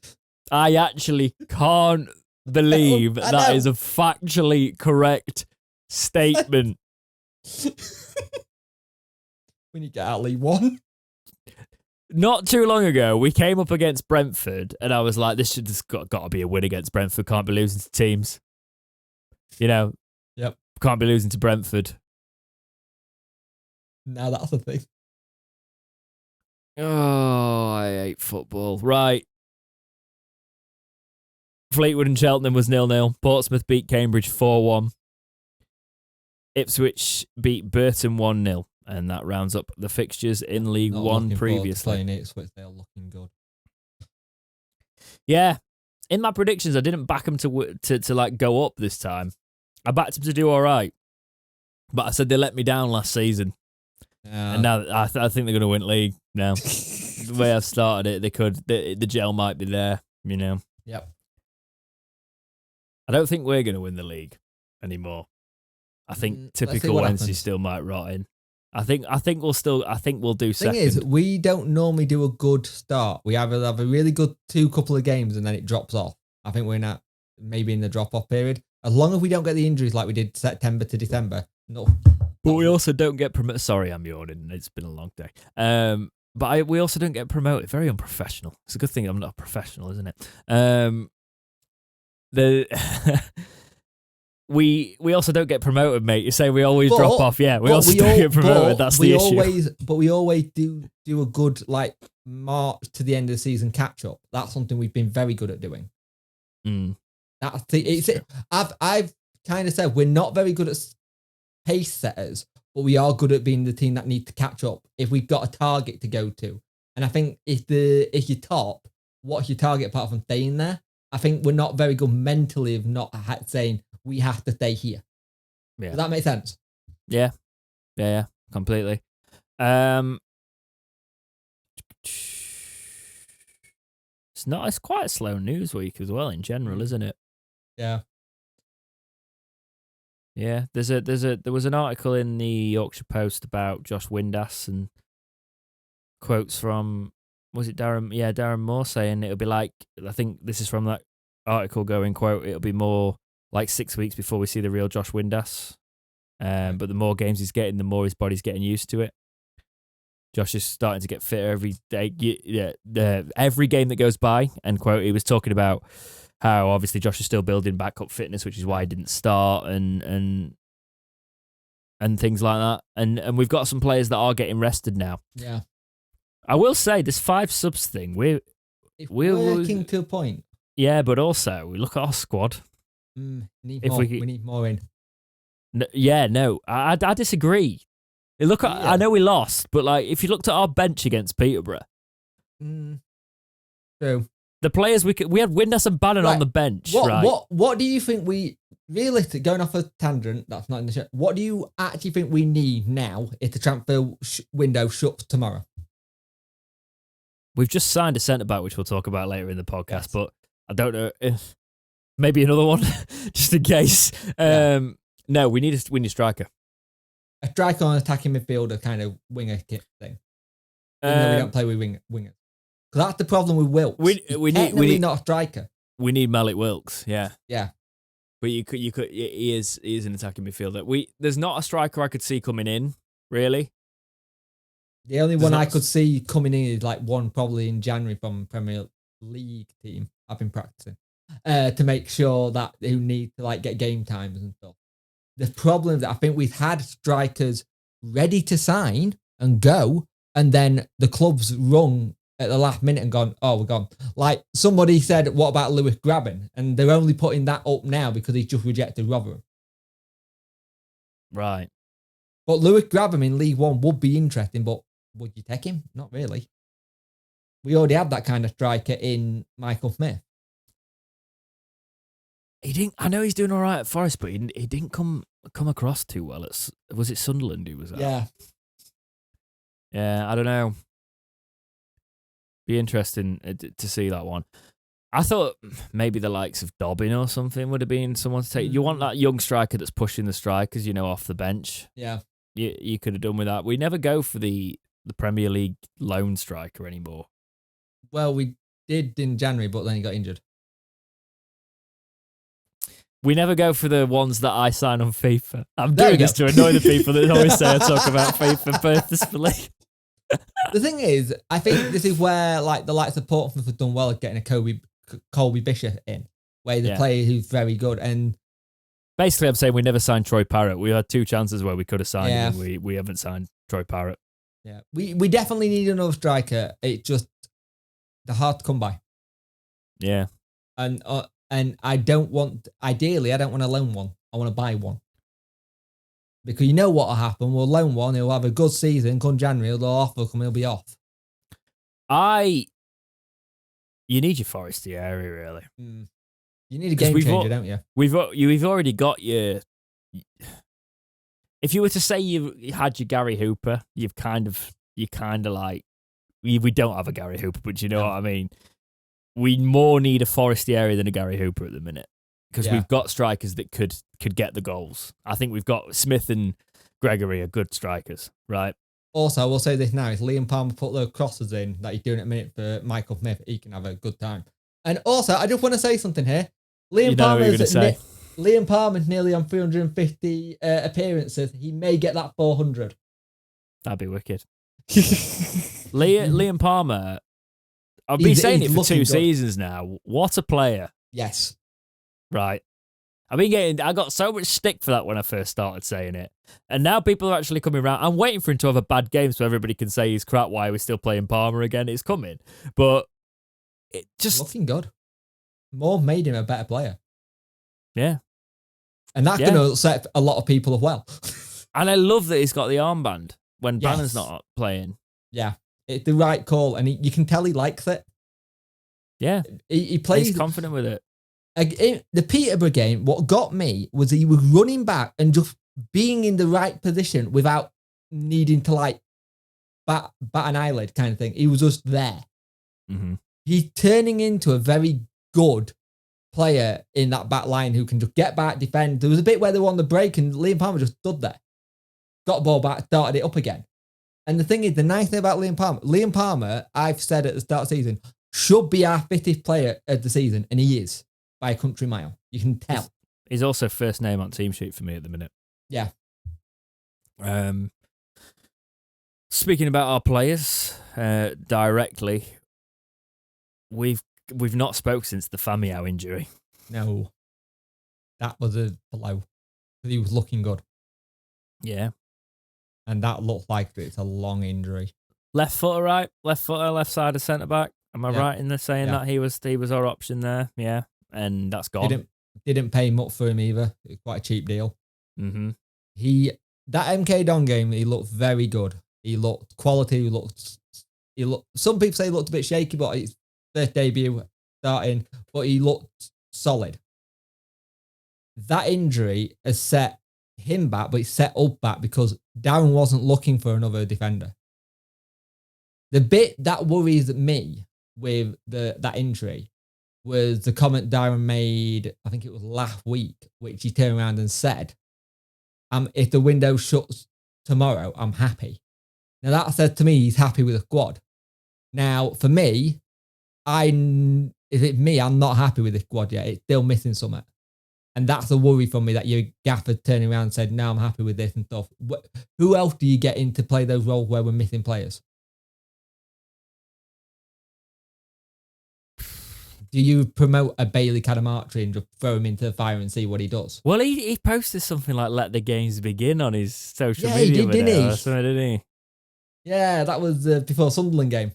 I actually can't believe that is a factually correct statement. When you get out League One. Not too long ago, we came up against Brentford, and I was like, this should just got to be a win against Brentford. Can't be losing to teams. You know? Yep. Can't be losing to Brentford. Now that's the thing. Oh, I hate football. Right. Fleetwood and Cheltenham was 0-0. Portsmouth beat Cambridge 4-1. Ipswich beat Burton 1-0. And that rounds up the fixtures in League One previously. Playing Ipswich, they're looking good. Yeah. In my predictions, I didn't back them to like go up this time. I backed them to do all right. But I said they let me down last season. And now I think they're going to win league now. The way I've started it, they could. The gel might be there, you know. Yep. I don't think we're going to win the league anymore. I think Let's see typical what Wednesday happens. still might rot in. I think we'll do The second. thing is, we don't normally do a good start. We either have a really good couple of games and then it drops off. I think we're in that maybe in the drop off period. As long as we don't get the injuries like we did September to December. No. But we also don't get promoted. Sorry, I'm yawning. It's been a long day. We also don't get promoted. Very unprofessional. It's a good thing I'm not a professional, isn't it? We also don't get promoted, mate. You say we always drop off. Yeah, we also don't get promoted. That's the issue. But we always do a good like March to the end of the season catch up. That's something we've been very good at doing. I've kind of said we're not very good at pace setters, but we are good at being the team that need to catch up if we've got a target to go to. And I think if you're top, what's your target apart from staying there? I think we're not very good mentally of not saying we have to stay here. Yeah. Does that make sense? Yeah, completely. It's quite a slow news week as well in general, isn't it? Yeah. Yeah, there was an article in the Yorkshire Post about Josh Windass and quotes from, was it Darren? Yeah, Darren Moore saying it'll be like, I think this is from that article going, quote, it'll be more like 6 weeks before we see the real Josh Windass. But the more games he's getting, the more his body's getting used to it. Josh is starting to get fitter every day. Every game that goes by, and quote, he was talking about how obviously Josh is still building back up fitness, which is why he didn't start and things like that. And we've got some players that are getting rested now. Yeah. I will say this 5 subs thing, we're working to a point. Yeah, but also we look at our squad. We need more in. I disagree. I know we lost, but like if you looked at our bench against Peterborough, true. The players we had Windass and Bannon on the bench. What do you think we realistically, going off a tangent? That's not in the show. What do you actually think we need now if the transfer window shuts tomorrow? We've just signed a centre back, which we'll talk about later in the podcast, but I don't know if maybe another one just in case. No, we need a striker. A striker on attacking midfielder kind of winger kit thing. Even though we don't play with wingers. Because that's the problem with Wilkes. We need not a striker. We need Malik Wilkes, yeah. Yeah. But he is an attacking midfielder. There's not a striker I could see coming in, really. The only one I could see coming in is like one probably in January from Premier League team. I've been practicing to make sure that who need to like get game times and stuff. The problem is that I think we've had strikers ready to sign and go, and then the club's rung at the last minute and gone, oh, we're gone. Like somebody said, what about Lewis Grabban? And they're only putting that up now because he's just rejected Rotherham. Right. But Lewis Grabban in League One would be interesting, but would you take him? Not really. We already had that kind of striker in Michael Smith. I know he's doing all right at Forest, but he didn't come across too well. Was it Sunderland who was at? Yeah. Yeah, I don't know. Be interesting to see that one. I thought maybe the likes of Dobbin or something would have been someone to take. You want that young striker that's pushing the strikers, off the bench. Yeah. You could have done with that. We never go for the Premier League lone striker anymore. Well, we did in January, but then he got injured. We never go for the ones that I sign on FIFA. I'm doing this to annoy the people that always say I talk about FIFA purposefully. The thing is, I think this is where like the likes of Portsmouth have done well at getting a Colby Bishop in, where the player who's very good. And basically, I'm saying we never signed Troy Parrott. We had 2 chances where we could have signed him, and we haven't signed Troy Parrott. Yeah, we definitely need another striker. It's just they're hard to come by. Yeah, and I don't want to loan one. I want to buy one. Because you know what will happen. We'll loan one. He'll have a good season. Come January, the offer come. He'll be off. You need your Forestier area, really. You need a game changer, don't you? We've already got your. If you were to say you had your Gary Hooper, you kind of like. We don't have a Gary Hooper, but you know what I mean. We more need a Forestier than a Gary Hooper at the minute. because we've got strikers that could get the goals. I think we've got Smith and Gregory are good strikers, right? Also, I will say this now: if Liam Palmer put the crosses in that he's doing at a minute for Michael Smith, he can have a good time. And also, I just want to say something here. Liam Palmer's nearly on 350 appearances. He may get that 400. That'd be wicked. Liam Palmer, I've been saying it for 2 seasons now. What a player. Yes. Right. I got so much stick for that when I first started saying it. And now people are actually coming around. I'm waiting for him to have a bad game so everybody can say he's crap. Why we're still playing Palmer again? It's coming. But it just... looking good. More made him a better player. Yeah. And that's going to upset a lot of people as well. And I love that he's got the armband when Bannon's not playing. Yeah. It's the right call. And you can tell he likes it. Yeah. He plays... He's confident with it. The Peterborough game, what got me was he was running back and just being in the right position without needing to like bat an eyelid kind of thing. He was just there. Mm-hmm. He's turning into a very good player in that back line who can just get back, defend. There was a bit where they were on the break and Liam Palmer just stood there, got the ball back, started it up again. And the thing is, the nice thing about Liam Palmer, I've said at the start of the season, should be our fittest player of the season, and he is. By a country mile. You can tell. He's also first name on team sheet for me at the minute. Yeah. Speaking about our players directly, we've not spoke since the Famiao injury. No. That was a blow. He was looking good. Yeah. And that looked like it's a long injury. Left footer, right? Left footer, left side of centre back. Am I right in saying that he was our option there? Yeah. And that's gone. Didn't pay much for him either. It was quite a cheap deal. Mm-hmm. That MK Don game, he looked very good. He looked quality. He looked. Some people say he looked a bit shaky, but his first debut starting, but he looked solid. That injury has set him back, but it's set up back because Darren wasn't looking for another defender. The bit that worries me with that injury was the comment Darren made, I think it was last week, which he turned around and said, if the window shuts tomorrow, I'm happy. Now that said to me, he's happy with the squad. Now, for me, I'm not happy with the squad yet. It's still missing something. And that's a worry for me that your gaffer turning around and said, no, I'm happy with this and stuff. Who else do you get in to play those roles where we're missing players? Do you promote a Bailey Cadamartri and just throw him into the fire and see what he does? Well, he posted something like "Let the games begin" on his social media. He did, didn't he? Didn't he? Yeah, that was before Sunderland game.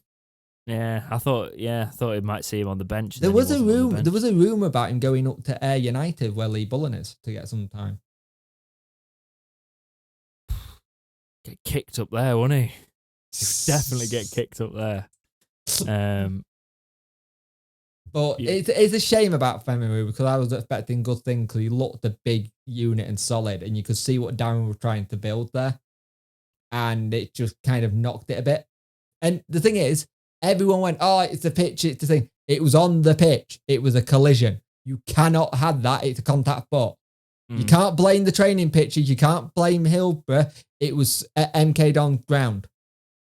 Yeah, I thought it might see him on the bench. There was a rumor about him going up to Ayr United, where Lee Bullen is, to get some time. Get kicked up there, wouldn't he? He'd definitely get kicked up there. But it's a shame about Femiru because I was expecting good things because he looked a big unit and solid, and you could see what Darren was trying to build there, and it just kind of knocked it a bit. And the thing is, everyone went, "Oh, it's the pitch, it's the thing." It was on the pitch. It was a collision. You cannot have that. It's a contact sport. You can't blame the training pitches. You can't blame Hillsborough. It was at MK Don's ground.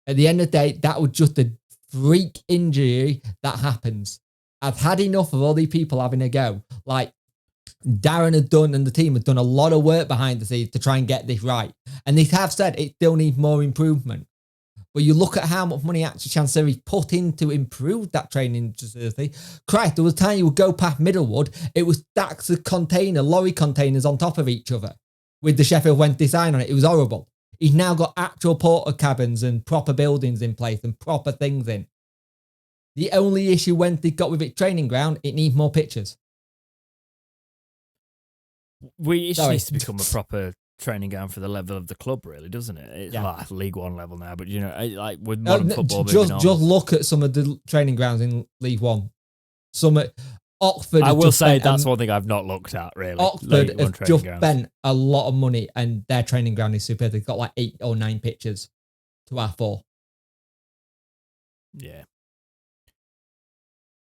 At the end of the day, that was just a freak injury that happens. I've had enough of all these people having a go. Like Darren had done and the team had done a lot of work behind the scenes to try and get this right. And they have said it still needs more improvement. But you look at how much money actually Chancery put in to improve that training facility. Christ, there was a time you would go past Middlewood, it was stacks of lorry containers on top of each other with the Sheffield Wednesday sign on it. It was horrible. He's now got actual porter cabins and proper buildings in place and proper things in. The only issue Wednesday got with its training ground, it needs more pitches. It needs to become a proper training ground for the level of the club, really, doesn't it? It's like League One level now, but like with modern football just look at some of the training grounds in League One. Some at Oxford. I will say that's one thing I've not looked at, really. Oxford have just spent a lot of money and their training ground is superb. They've got like 8 or 9 pitches to our 4. Yeah.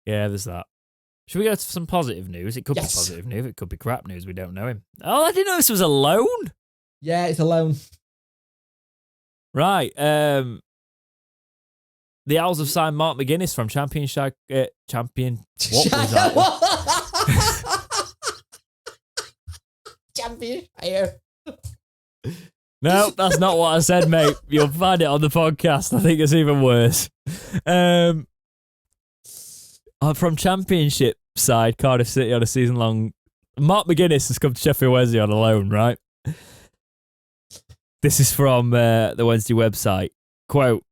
Yeah, there's that. Should we go to some positive news? It could Yes. be positive news. It could be crap news. We don't know him. Oh, I didn't know this was a loan. Yeah, it's a loan. Right. The Owls have signed Mark McGuinness from Championship. Champion. What was that? Championshire. No, that's not what I said, mate. You'll find it on the podcast. I think it's even worse. From Championship side, Cardiff City on a season-long... Mark McGuinness has come to Sheffield Wednesday on a loan, right? This is from the Wednesday website. Quote,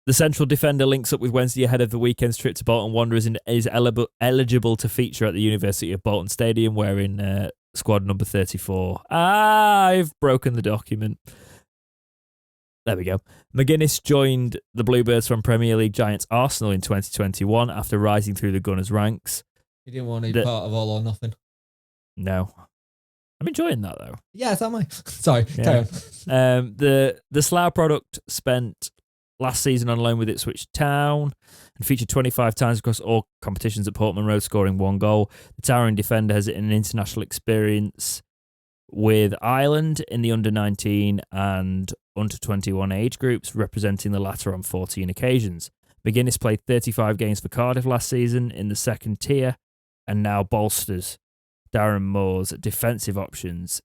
the central defender links up with Wednesday ahead of the weekend's trip to Bolton Wanderers and is eligible to feature at the University of Bolton Stadium wearing squad number 34. I've broken the document. There we go. McGuinness joined the Bluebirds from Premier League giants Arsenal in 2021 after rising through the Gunners' ranks. You didn't want to be part of All or Nothing. No. I'm enjoying that, though. Yeah, so am I. Sorry, carry on. The Slough product spent last season on loan with Ipswich Town and featured 25 times across all competitions at Portman Road, scoring 1 goal. The towering defender has an international experience with Ireland in the under-19 and under-21 age groups, representing the latter on 14 occasions. McGuinness played 35 games for Cardiff last season in the second tier and now bolsters Darren Moore's defensive options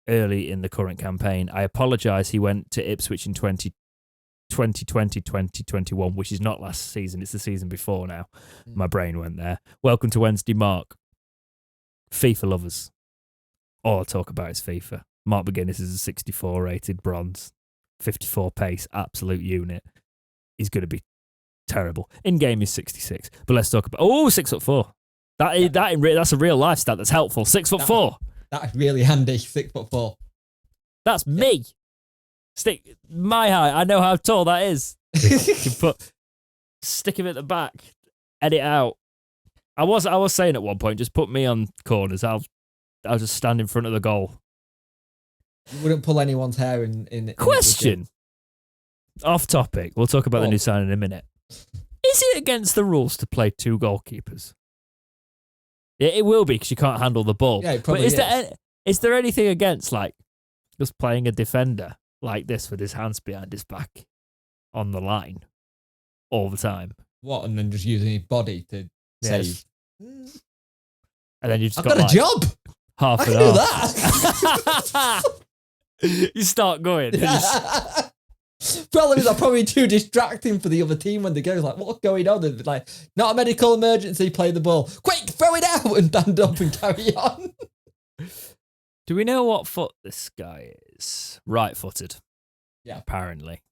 early in the current campaign. I apologise, he went to Ipswich in 2020-2021, which is not last season, it's the season before now. My brain went there. Welcome to Wednesday, Mark. FIFA lovers. All I talk about is FIFA. Mark McGuinness is a 64 rated bronze, 54 pace, absolute unit. He's going to be terrible. In game is 66. But let's talk about 6'4". That's a real life stat that's helpful. 6'4". That's really handy. 6'4". That's me. Stick my height. I know how tall that is. Stick him at the back. Edit out. I was saying at one point, just put me on corners. I'll just stand in front of the goal. You wouldn't pull anyone's hair in Question. Off topic. We'll talk about the new signing in a minute. Is it against the rules to play 2 goalkeepers? It will be because you can't handle the ball. Yeah, it probably but is there anything against like just playing a defender like this with his hands behind his back on the line all the time? What? And then just using his body to save. And then you just I've got a job. Half I an can hour. do that. You start going. Problem is, I'm probably too distracting for the other team when they go like, what's going on? And like, not a medical emergency, play the ball. Quick, throw it out and stand up and carry on. Do we know what foot this guy is? Right-footed. Yeah. Apparently.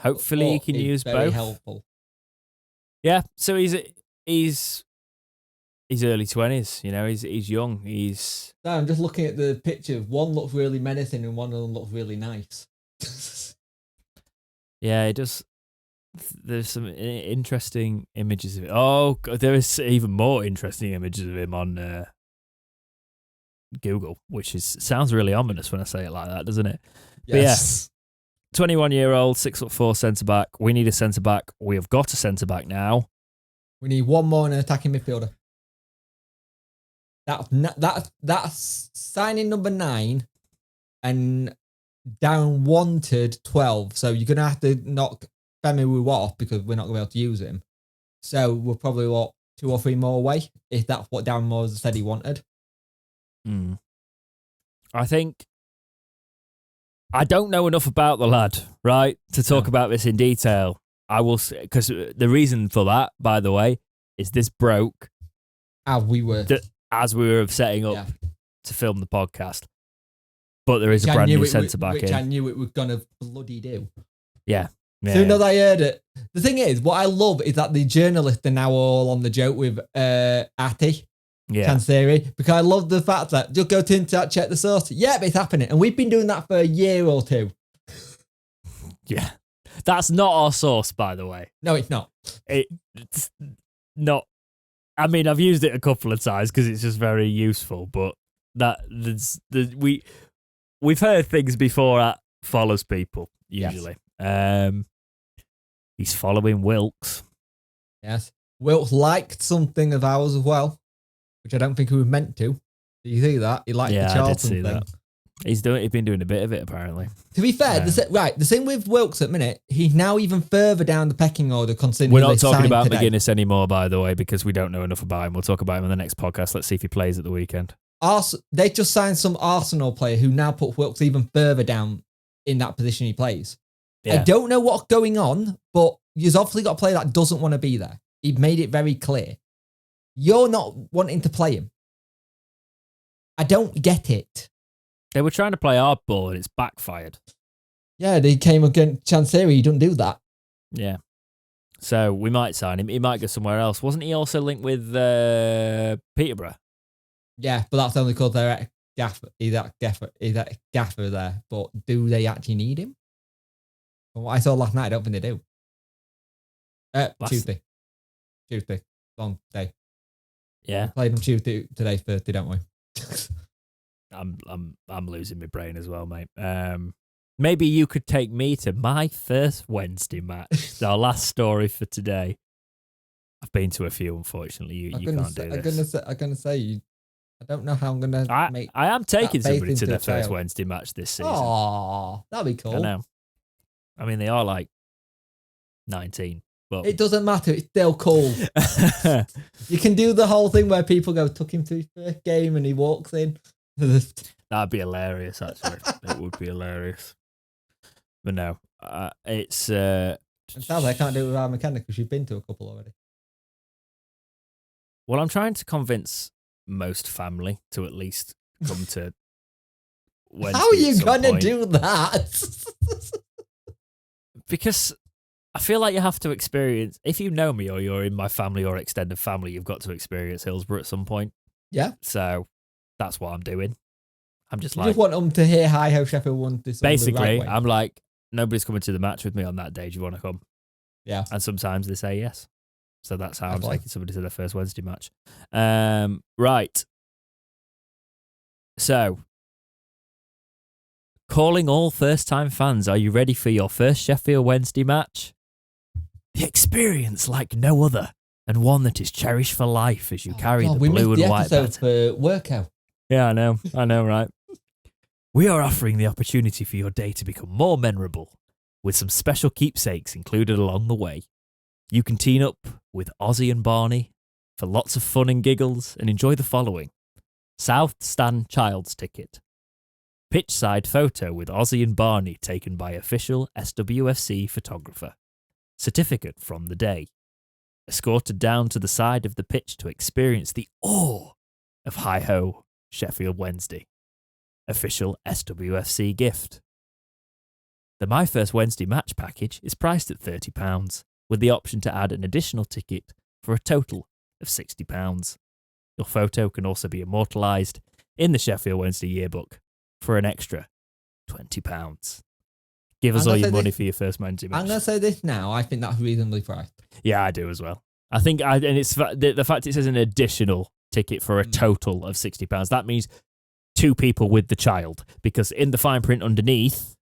Hopefully he can use very both. Helpful. Yeah, so he's early 20s, you know, he's young. No, I'm just looking at the picture. One looks really menacing and one of them looks really nice. Yeah, it does. There's some interesting images of it. Oh, God, there is even more interesting images of him on Google, which sounds really ominous when I say it like that, doesn't it? Yes. But yeah, 21-year-old, 6'4" centre-back. We need a centre-back. We have got a centre-back now. We need one more in an attacking midfielder. That's signing number 9 and down wanted 12. So you're going to have to knock Femi Wu off because we're not going to be able to use him. So we're probably, 2 or 3 more away if that's what Darren Moore said he wanted. I think I don't know enough about the lad, right, to talk about this in detail. I will say, because the reason for that, by the way, is this broke As we were setting up to film the podcast. But there is a brand new centre back in. Which I knew it was going to bloody do. Yeah. Soon as I heard it. The thing is, what I love is that the journalists are now all on the joke with Ati. Kanseri, because I love the fact that just go to internet, check the source. Yeah, but it's happening. And we've been doing that for a year or 2. Yeah. That's not our source, by the way. No, it's not. It's not. I mean, I've used it a couple of times because it's just very useful, but we've heard things before that follows people, usually. Yes. He's following Wilkes. Yes. Wilkes liked something of ours as well, which I don't think he was meant to. Did you see that? He liked the Charlton I did see thing. that. He's been doing a bit of it apparently. To be fair, the thing with Wilkes at the minute, he's now even further down the pecking order considering we're not talking about today. McGuinness anymore, by the way, because we don't know enough about him. We'll talk about him in the next podcast. Let's see if he plays at the weekend. They just signed some Arsenal player who now put Wilkes even further down in that position he plays. Yeah. I don't know what's going on, but you've obviously got a player that doesn't want to be there. He made it very clear. You're not wanting to play him. I don't get it. They were trying to play hardball and it's backfired. Yeah, they came against Chansiri. He doesn't do that. Yeah. So we might sign him. He might go somewhere else. Wasn't he also linked with Peterborough? Yeah, but that's only because they're at Gaffer there. But do they actually need him? From what I saw last night, I don't think they do. Tuesday. Long day. Yeah. We played on Tuesday, today, Thursday, don't we? I'm losing my brain as well, mate. Maybe you could take me to my first Wednesday match. It's our last story for today. I've been to a few, unfortunately. You can't do this. I'm gonna say I don't know how I'm gonna make. I am taking somebody to their first Wednesday match this season. Oh, that'd be cool. I know. I mean, they are like 19, but it doesn't matter. It's still cool. You can do the whole thing where people go, took him to his first game and he walks in. That'd be hilarious, actually. It would be hilarious. But no, it's... sadly, I can't do it with our mechanic because you've been to a couple already. Well, I'm trying to convince most family to at least come to Wednesday. How are you going to do that? Because I feel like you have to experience... If you know me or you're in my family or extended family, you've got to experience Hillsborough at some point. Yeah. So... That's what I'm doing. I'm just you like... just want them to hear hi how Sheffield won this. Basically, right I'm like, nobody's coming to the match with me on that day. Do you want to come? Yeah. And sometimes they say yes. So that's how I'm taking somebody to their first Wednesday match. Right. So, calling all first-time fans, are you ready for your first Sheffield Wednesday match? The experience like no other, and one that is cherished for life as you carry the blue and white episode for workout. Yeah, I know, right? We are offering the opportunity for your day to become more memorable, with some special keepsakes included along the way. You can team up with Ozzy and Barney for lots of fun and giggles and enjoy the following. South Stand Child's Ticket. Pitch side photo with Ozzy and Barney taken by official SWFC photographer. Certificate from the day. Escorted down to the side of the pitch to experience the awe of Hi-Ho Sheffield Wednesday. Official SWFC gift. The My First Wednesday match package is priced at £30, with the option to add an additional ticket for a total of £60. Your photo can also be immortalised in the Sheffield Wednesday yearbook for an extra £20. Give us all your money for your first Wednesday match. I'm going to say this now. I think that's reasonably priced. Yeah, I do as well. I think, and it's the fact it says an additional ticket for a total of £60. That means 2 people with the child, because in the fine print underneath,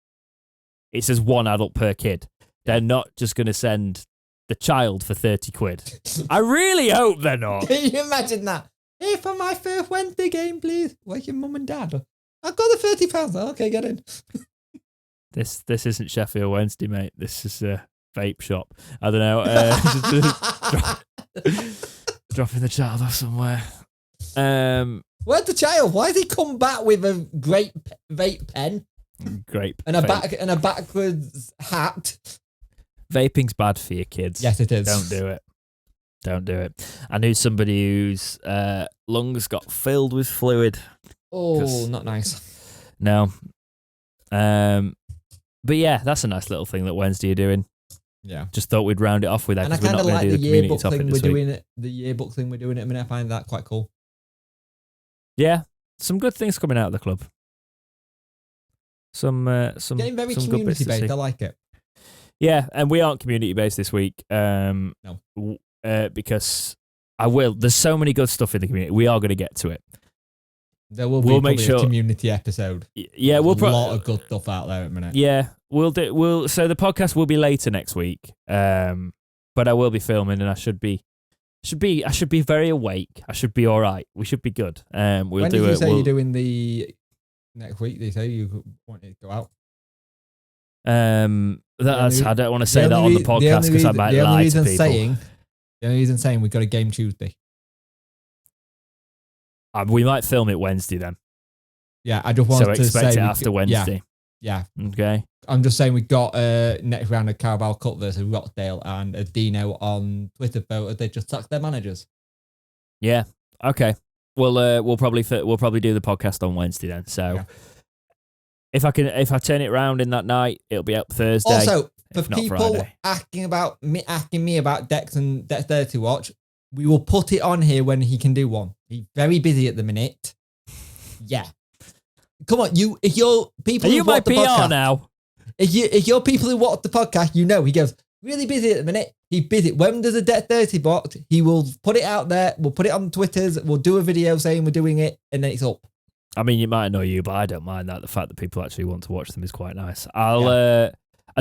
it says 1 adult per kid. They're not just going to send the child for 30 quid. I really hope they're not. Can you imagine that? Hey, for my first Wednesday game, please. Where's your mum and dad? I've got the £30. Okay, get in. This isn't Sheffield Wednesday, mate. This is a vape shop. I don't know. Dropping the child off somewhere. Where's the child? Why has he come back with a great vape pen? Grape. And a backwards hat. Vaping's bad for your kids. Yes, it is. Don't do it. I knew somebody whose lungs got filled with fluid. Oh, not nice. No. But yeah, that's a nice little thing that Wednesday are doing. Yeah. Just thought we'd round it off with that. And I kind of like the yearbook thing we're doing. The yearbook thing we're doing at the minute. I find that quite cool. Yeah, some good things coming out of the club. Some getting very some community based. I like it. Yeah, and we aren't community based this week. No. Because there's so many good stuff in the community. We are going to get to it. There will be a community episode. Yeah, There's a lot of good stuff out there at the minute. Yeah, so the podcast will be later next week. But I will be filming and I should be I should be very awake. I should be all right. We should be good. We'll when do did you it. say you're doing the next week? Did you say you wanted to go out? I don't want to say that on the podcast because I might lie to people. The only reason saying we've got a game Tuesday. We might film it Wednesday then. Yeah, I just wanted to say. So expect it after Wednesday. Yeah. Okay. I'm just saying we got next round of Carabao Cup versus Rochdale, and Dino on Twitter voted they just sacked their managers. Yeah. Okay. We'll probably do the podcast on Wednesday then. So if I turn it around in that night, it'll be up Thursday. Also, for people asking me about Dex and Dex to watch, we will put it on here when he can do one. He's very busy at the minute. Yeah. Come on, if you're people who watch the podcast now. If you're people who watch the podcast, he goes, really busy at the minute. He's busy. When there's a Debt 30 bot, he will put it out there. We'll put it on Twitters. We'll do a video saying we're doing it, and then it's up. I mean, it might annoy you, but I don't mind that. The fact that people actually want to watch them is quite nice. I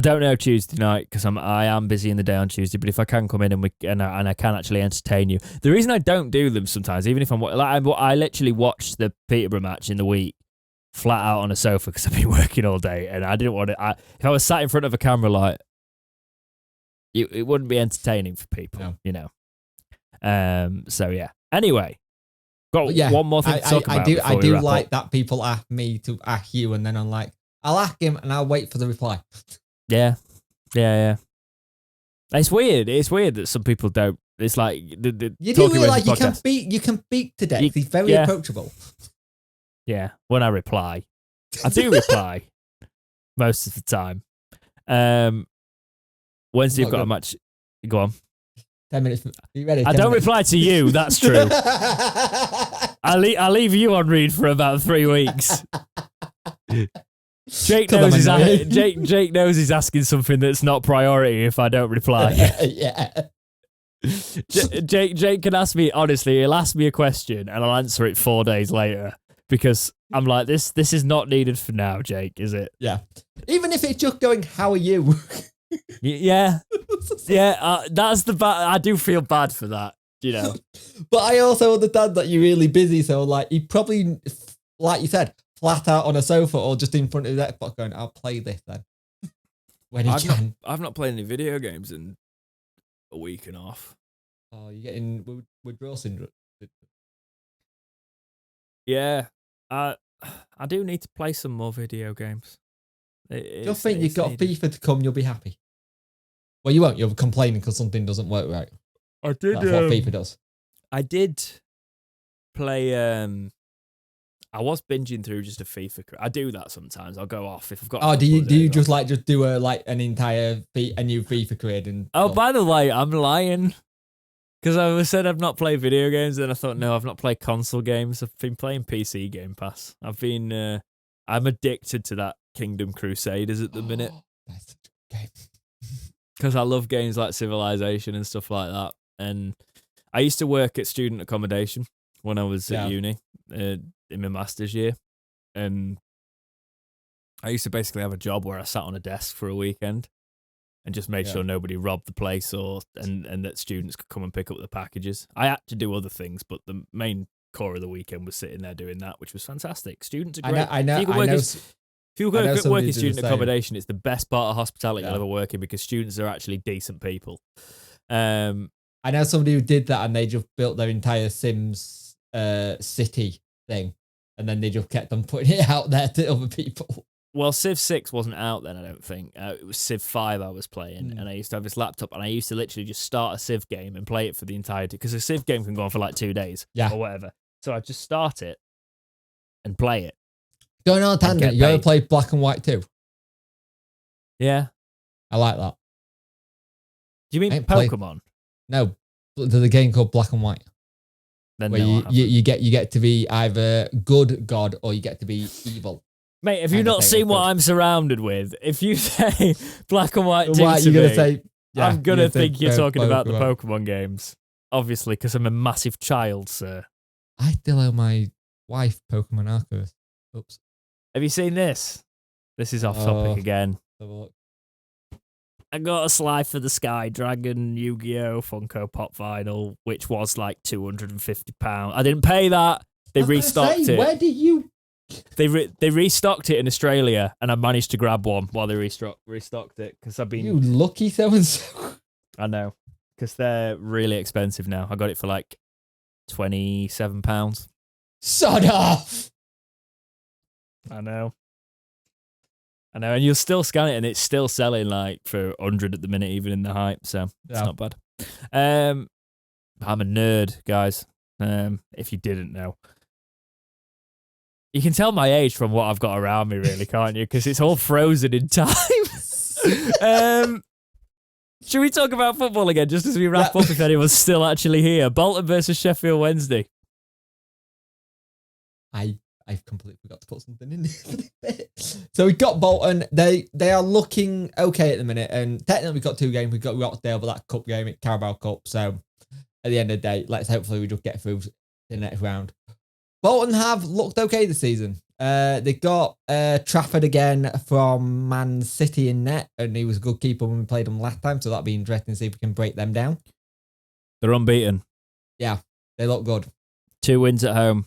don't know Tuesday night because I am busy in the day on Tuesday. But if I can come in and I can actually entertain you, the reason I don't do them sometimes, even if I literally watched the Peterborough match in the week flat out on a sofa because I've been working all day, and I didn't want to. If I was sat in front of a camera, like it wouldn't be entertaining for people, you know. So yeah. Anyway. Got one more thing to talk about. I do like that people ask me to ask you, and then I'm like, I'll ask him and I'll wait for the reply. Yeah. It's weird. It's weird that some people don't. It's like you do realise you can speak to Dex. He's very approachable. Yeah, when I reply, I do reply most of the time. Wednesday you've got a match. Go on. 10 minutes. Are you ready? I don't reply to you. That's true. I'll leave you on read for about 3 weeks. Jake knows he's asking something that's not priority if I don't reply. Yeah. Jake can ask me, honestly, he'll ask me a question and I'll answer it 4 days later because I'm like, this is not needed for now, Jake, is it? Yeah. Even if it's just going, how are you? Yeah. That's the bad. I do feel bad for that, you know. But I also understand that you're really busy, so like you probably, like you said, flat out on a sofa or just in front of the Xbox going, I'll play this then. When you can. I've not played any video games in a week and a half. Oh, you're getting withdrawal syndrome. Yeah. I do need to play some more video games. Just think you've got FIFA to come, you'll be happy. Well, you won't. You'll be complaining because something doesn't work right. I did. That's what FIFA does. I did play. I was binging through just a FIFA. I do that sometimes. I'll go off if I've got. Oh, do you just do a new FIFA career? And by the way, I'm lying. Because I said I've not played video games, and I thought, no, I've not played console games. I've been playing PC Game Pass. I'm addicted to that Kingdom Crusaders at the minute. That's such a good game. Because I love games like Civilization and stuff like that. And I used to work at student accommodation when I was at uni in my master's year. And I used to basically have a job where I sat on a desk for a weekend and just made sure nobody robbed the place and that students could come and pick up the packages. I had to do other things, but the main core of the weekend was sitting there doing that, which was fantastic. Students are great. I know. If you work in student accommodation, it's the best part of hospitality you'll ever work in because students are actually decent people. I know somebody who did that and they just built their entire Sims city thing and then they just kept on putting it out there to other people. Well, Civ 6 wasn't out then, I don't think. It was Civ 5 I was playing, and I used to have this laptop, and I used to literally just start a Civ game and play it for the entirety, because a Civ game can go on for like 2 days or whatever. So I'd just start it and play it. Going on a tangent, you ever play Black and White 2? Yeah. I like that. Do you mean Pokemon? No, there's a game called Black and White. Then where you get to be either good god or you get to be evil. Mate, have you not seen what I'm surrounded with? If you say Black and White 2 to you're me, gonna say, I'm going to think you're talking about the Pokemon games. Obviously, because I'm a massive child, sir. I still owe my wife Pokemon Arceus. Oops. Have you seen this? This is off topic again. I got a Sly for the Sky Dragon Yu-Gi-Oh! Funko Pop vinyl, which was like £250. I didn't pay that. They restocked it. Where did you? They restocked it in Australia, and I managed to grab one while they restocked it because I've been. You lucky so-and-so. I know, because they're really expensive now. I got it for like £27. Sod off. I know, and you'll still scan it, and it's still selling like for 100 at the minute, even in the hype. So it's not bad. I'm a nerd, guys. If you didn't know, you can tell my age from what I've got around me, really, can't you? Because it's all frozen in time. Should we talk about football again, just as we wrap up? If anyone's still actually here, Bolton versus Sheffield Wednesday. I've completely forgot to put something in there. So we got Bolton. They are looking okay at the minute, and technically we've got 2 games. We've got Rochdale, but that cup game, at Carabao Cup. So at the end of the day, let's hopefully we just get through the next round. Bolton have looked okay this season. They got Trafford again from Man City in net, and he was a good keeper when we played them last time. So that'll be interesting to see if we can break them down. They're unbeaten. Yeah, they look good. 2 wins at home.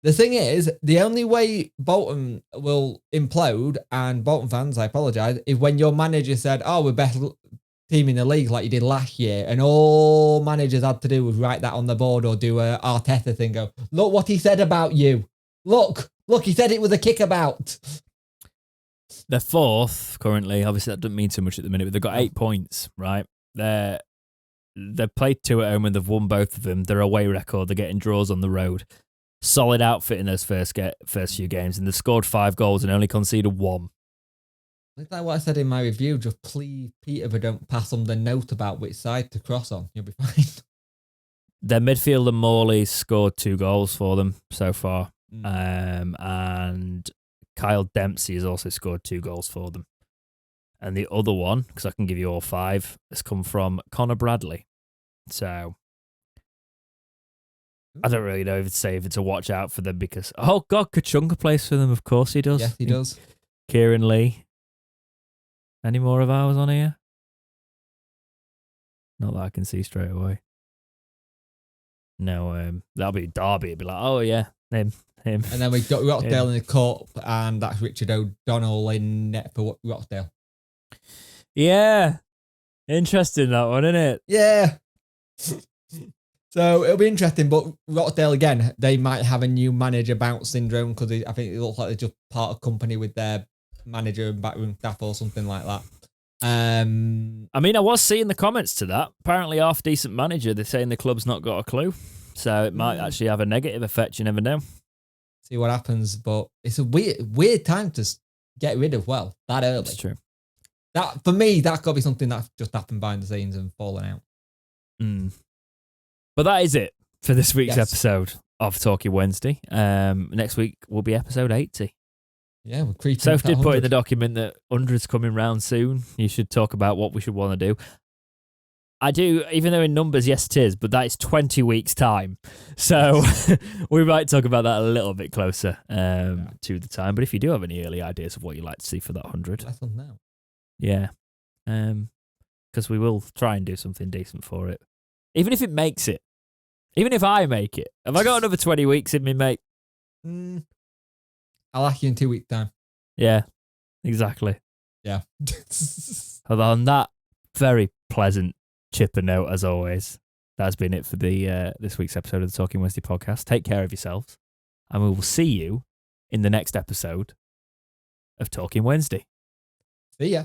The thing is, the only way Bolton will implode, and Bolton fans, I apologise, is when your manager said, "Oh, we're best team in the league," like you did last year, and all managers had to do was write that on the board or do a Arteta thing. Go, look what he said about you. Look, he said it was a kickabout. They're 4th currently. Obviously, that doesn't mean too much at the minute, but they've got 8 points, right? They've played 2 at home and they've won both of them. Their away record, they're getting draws on the road. Solid outfit in those first few games, and they've scored 5 goals and only conceded 1. Like that, what I said in my review. Just please, Peter, but don't pass on the note about which side to cross on. You'll be fine. Their midfielder Morley scored 2 goals for them so far, and Kyle Dempsey has also scored 2 goals for them. And the other one, because I can give you all 5, has come from Connor Bradley. So I don't really know if it's a watch out for them because, oh God, Kachunga plays for them. Of course he does. Yes, he does. Kieran Lee. Any more of ours on here? Not that I can see straight away. No, that'll be Derby. It'd be like, oh yeah, him. And then we've got Rochdale in the cup, and that's Richard O'Donnell in net for Rochdale. Yeah. Interesting, that one, isn't it? Yeah. So it'll be interesting, but Rochdale, again, they might have a new manager bounce syndrome because I think it looks like they're just part of company with their manager and backroom staff or something like that. I mean, I was seeing the comments to that. Apparently, half decent manager, they're saying the club's not got a clue. So it might actually have a negative effect, you never know. See what happens, but it's a weird time to get rid of, that early. That's true. That, for me, that could be something that's just happened behind the scenes and fallen out. But that is it for this week's episode of Talking Wednesday. Next week will be episode 80. Yeah, we're creeping. Soph did put in the document that 100's coming round soon. You should talk about what we should want to do. I do, even though in numbers, yes it is, but that is 20 weeks' time. So we might talk about that a little bit closer to the time. But if you do have any early ideas of what you'd like to see for that 100. Let them know. Yeah. Because we will try and do something decent for it. Even if it makes it. Even if I make it. Have I got another 20 weeks in me, mate? I'll ask you in 2 weeks' time. Yeah, exactly. Yeah. Although on that very pleasant chipper note, as always, that's been it for the this week's episode of the Talking Wednesday podcast. Take care of yourselves, and we will see you in the next episode of Talking Wednesday. See ya.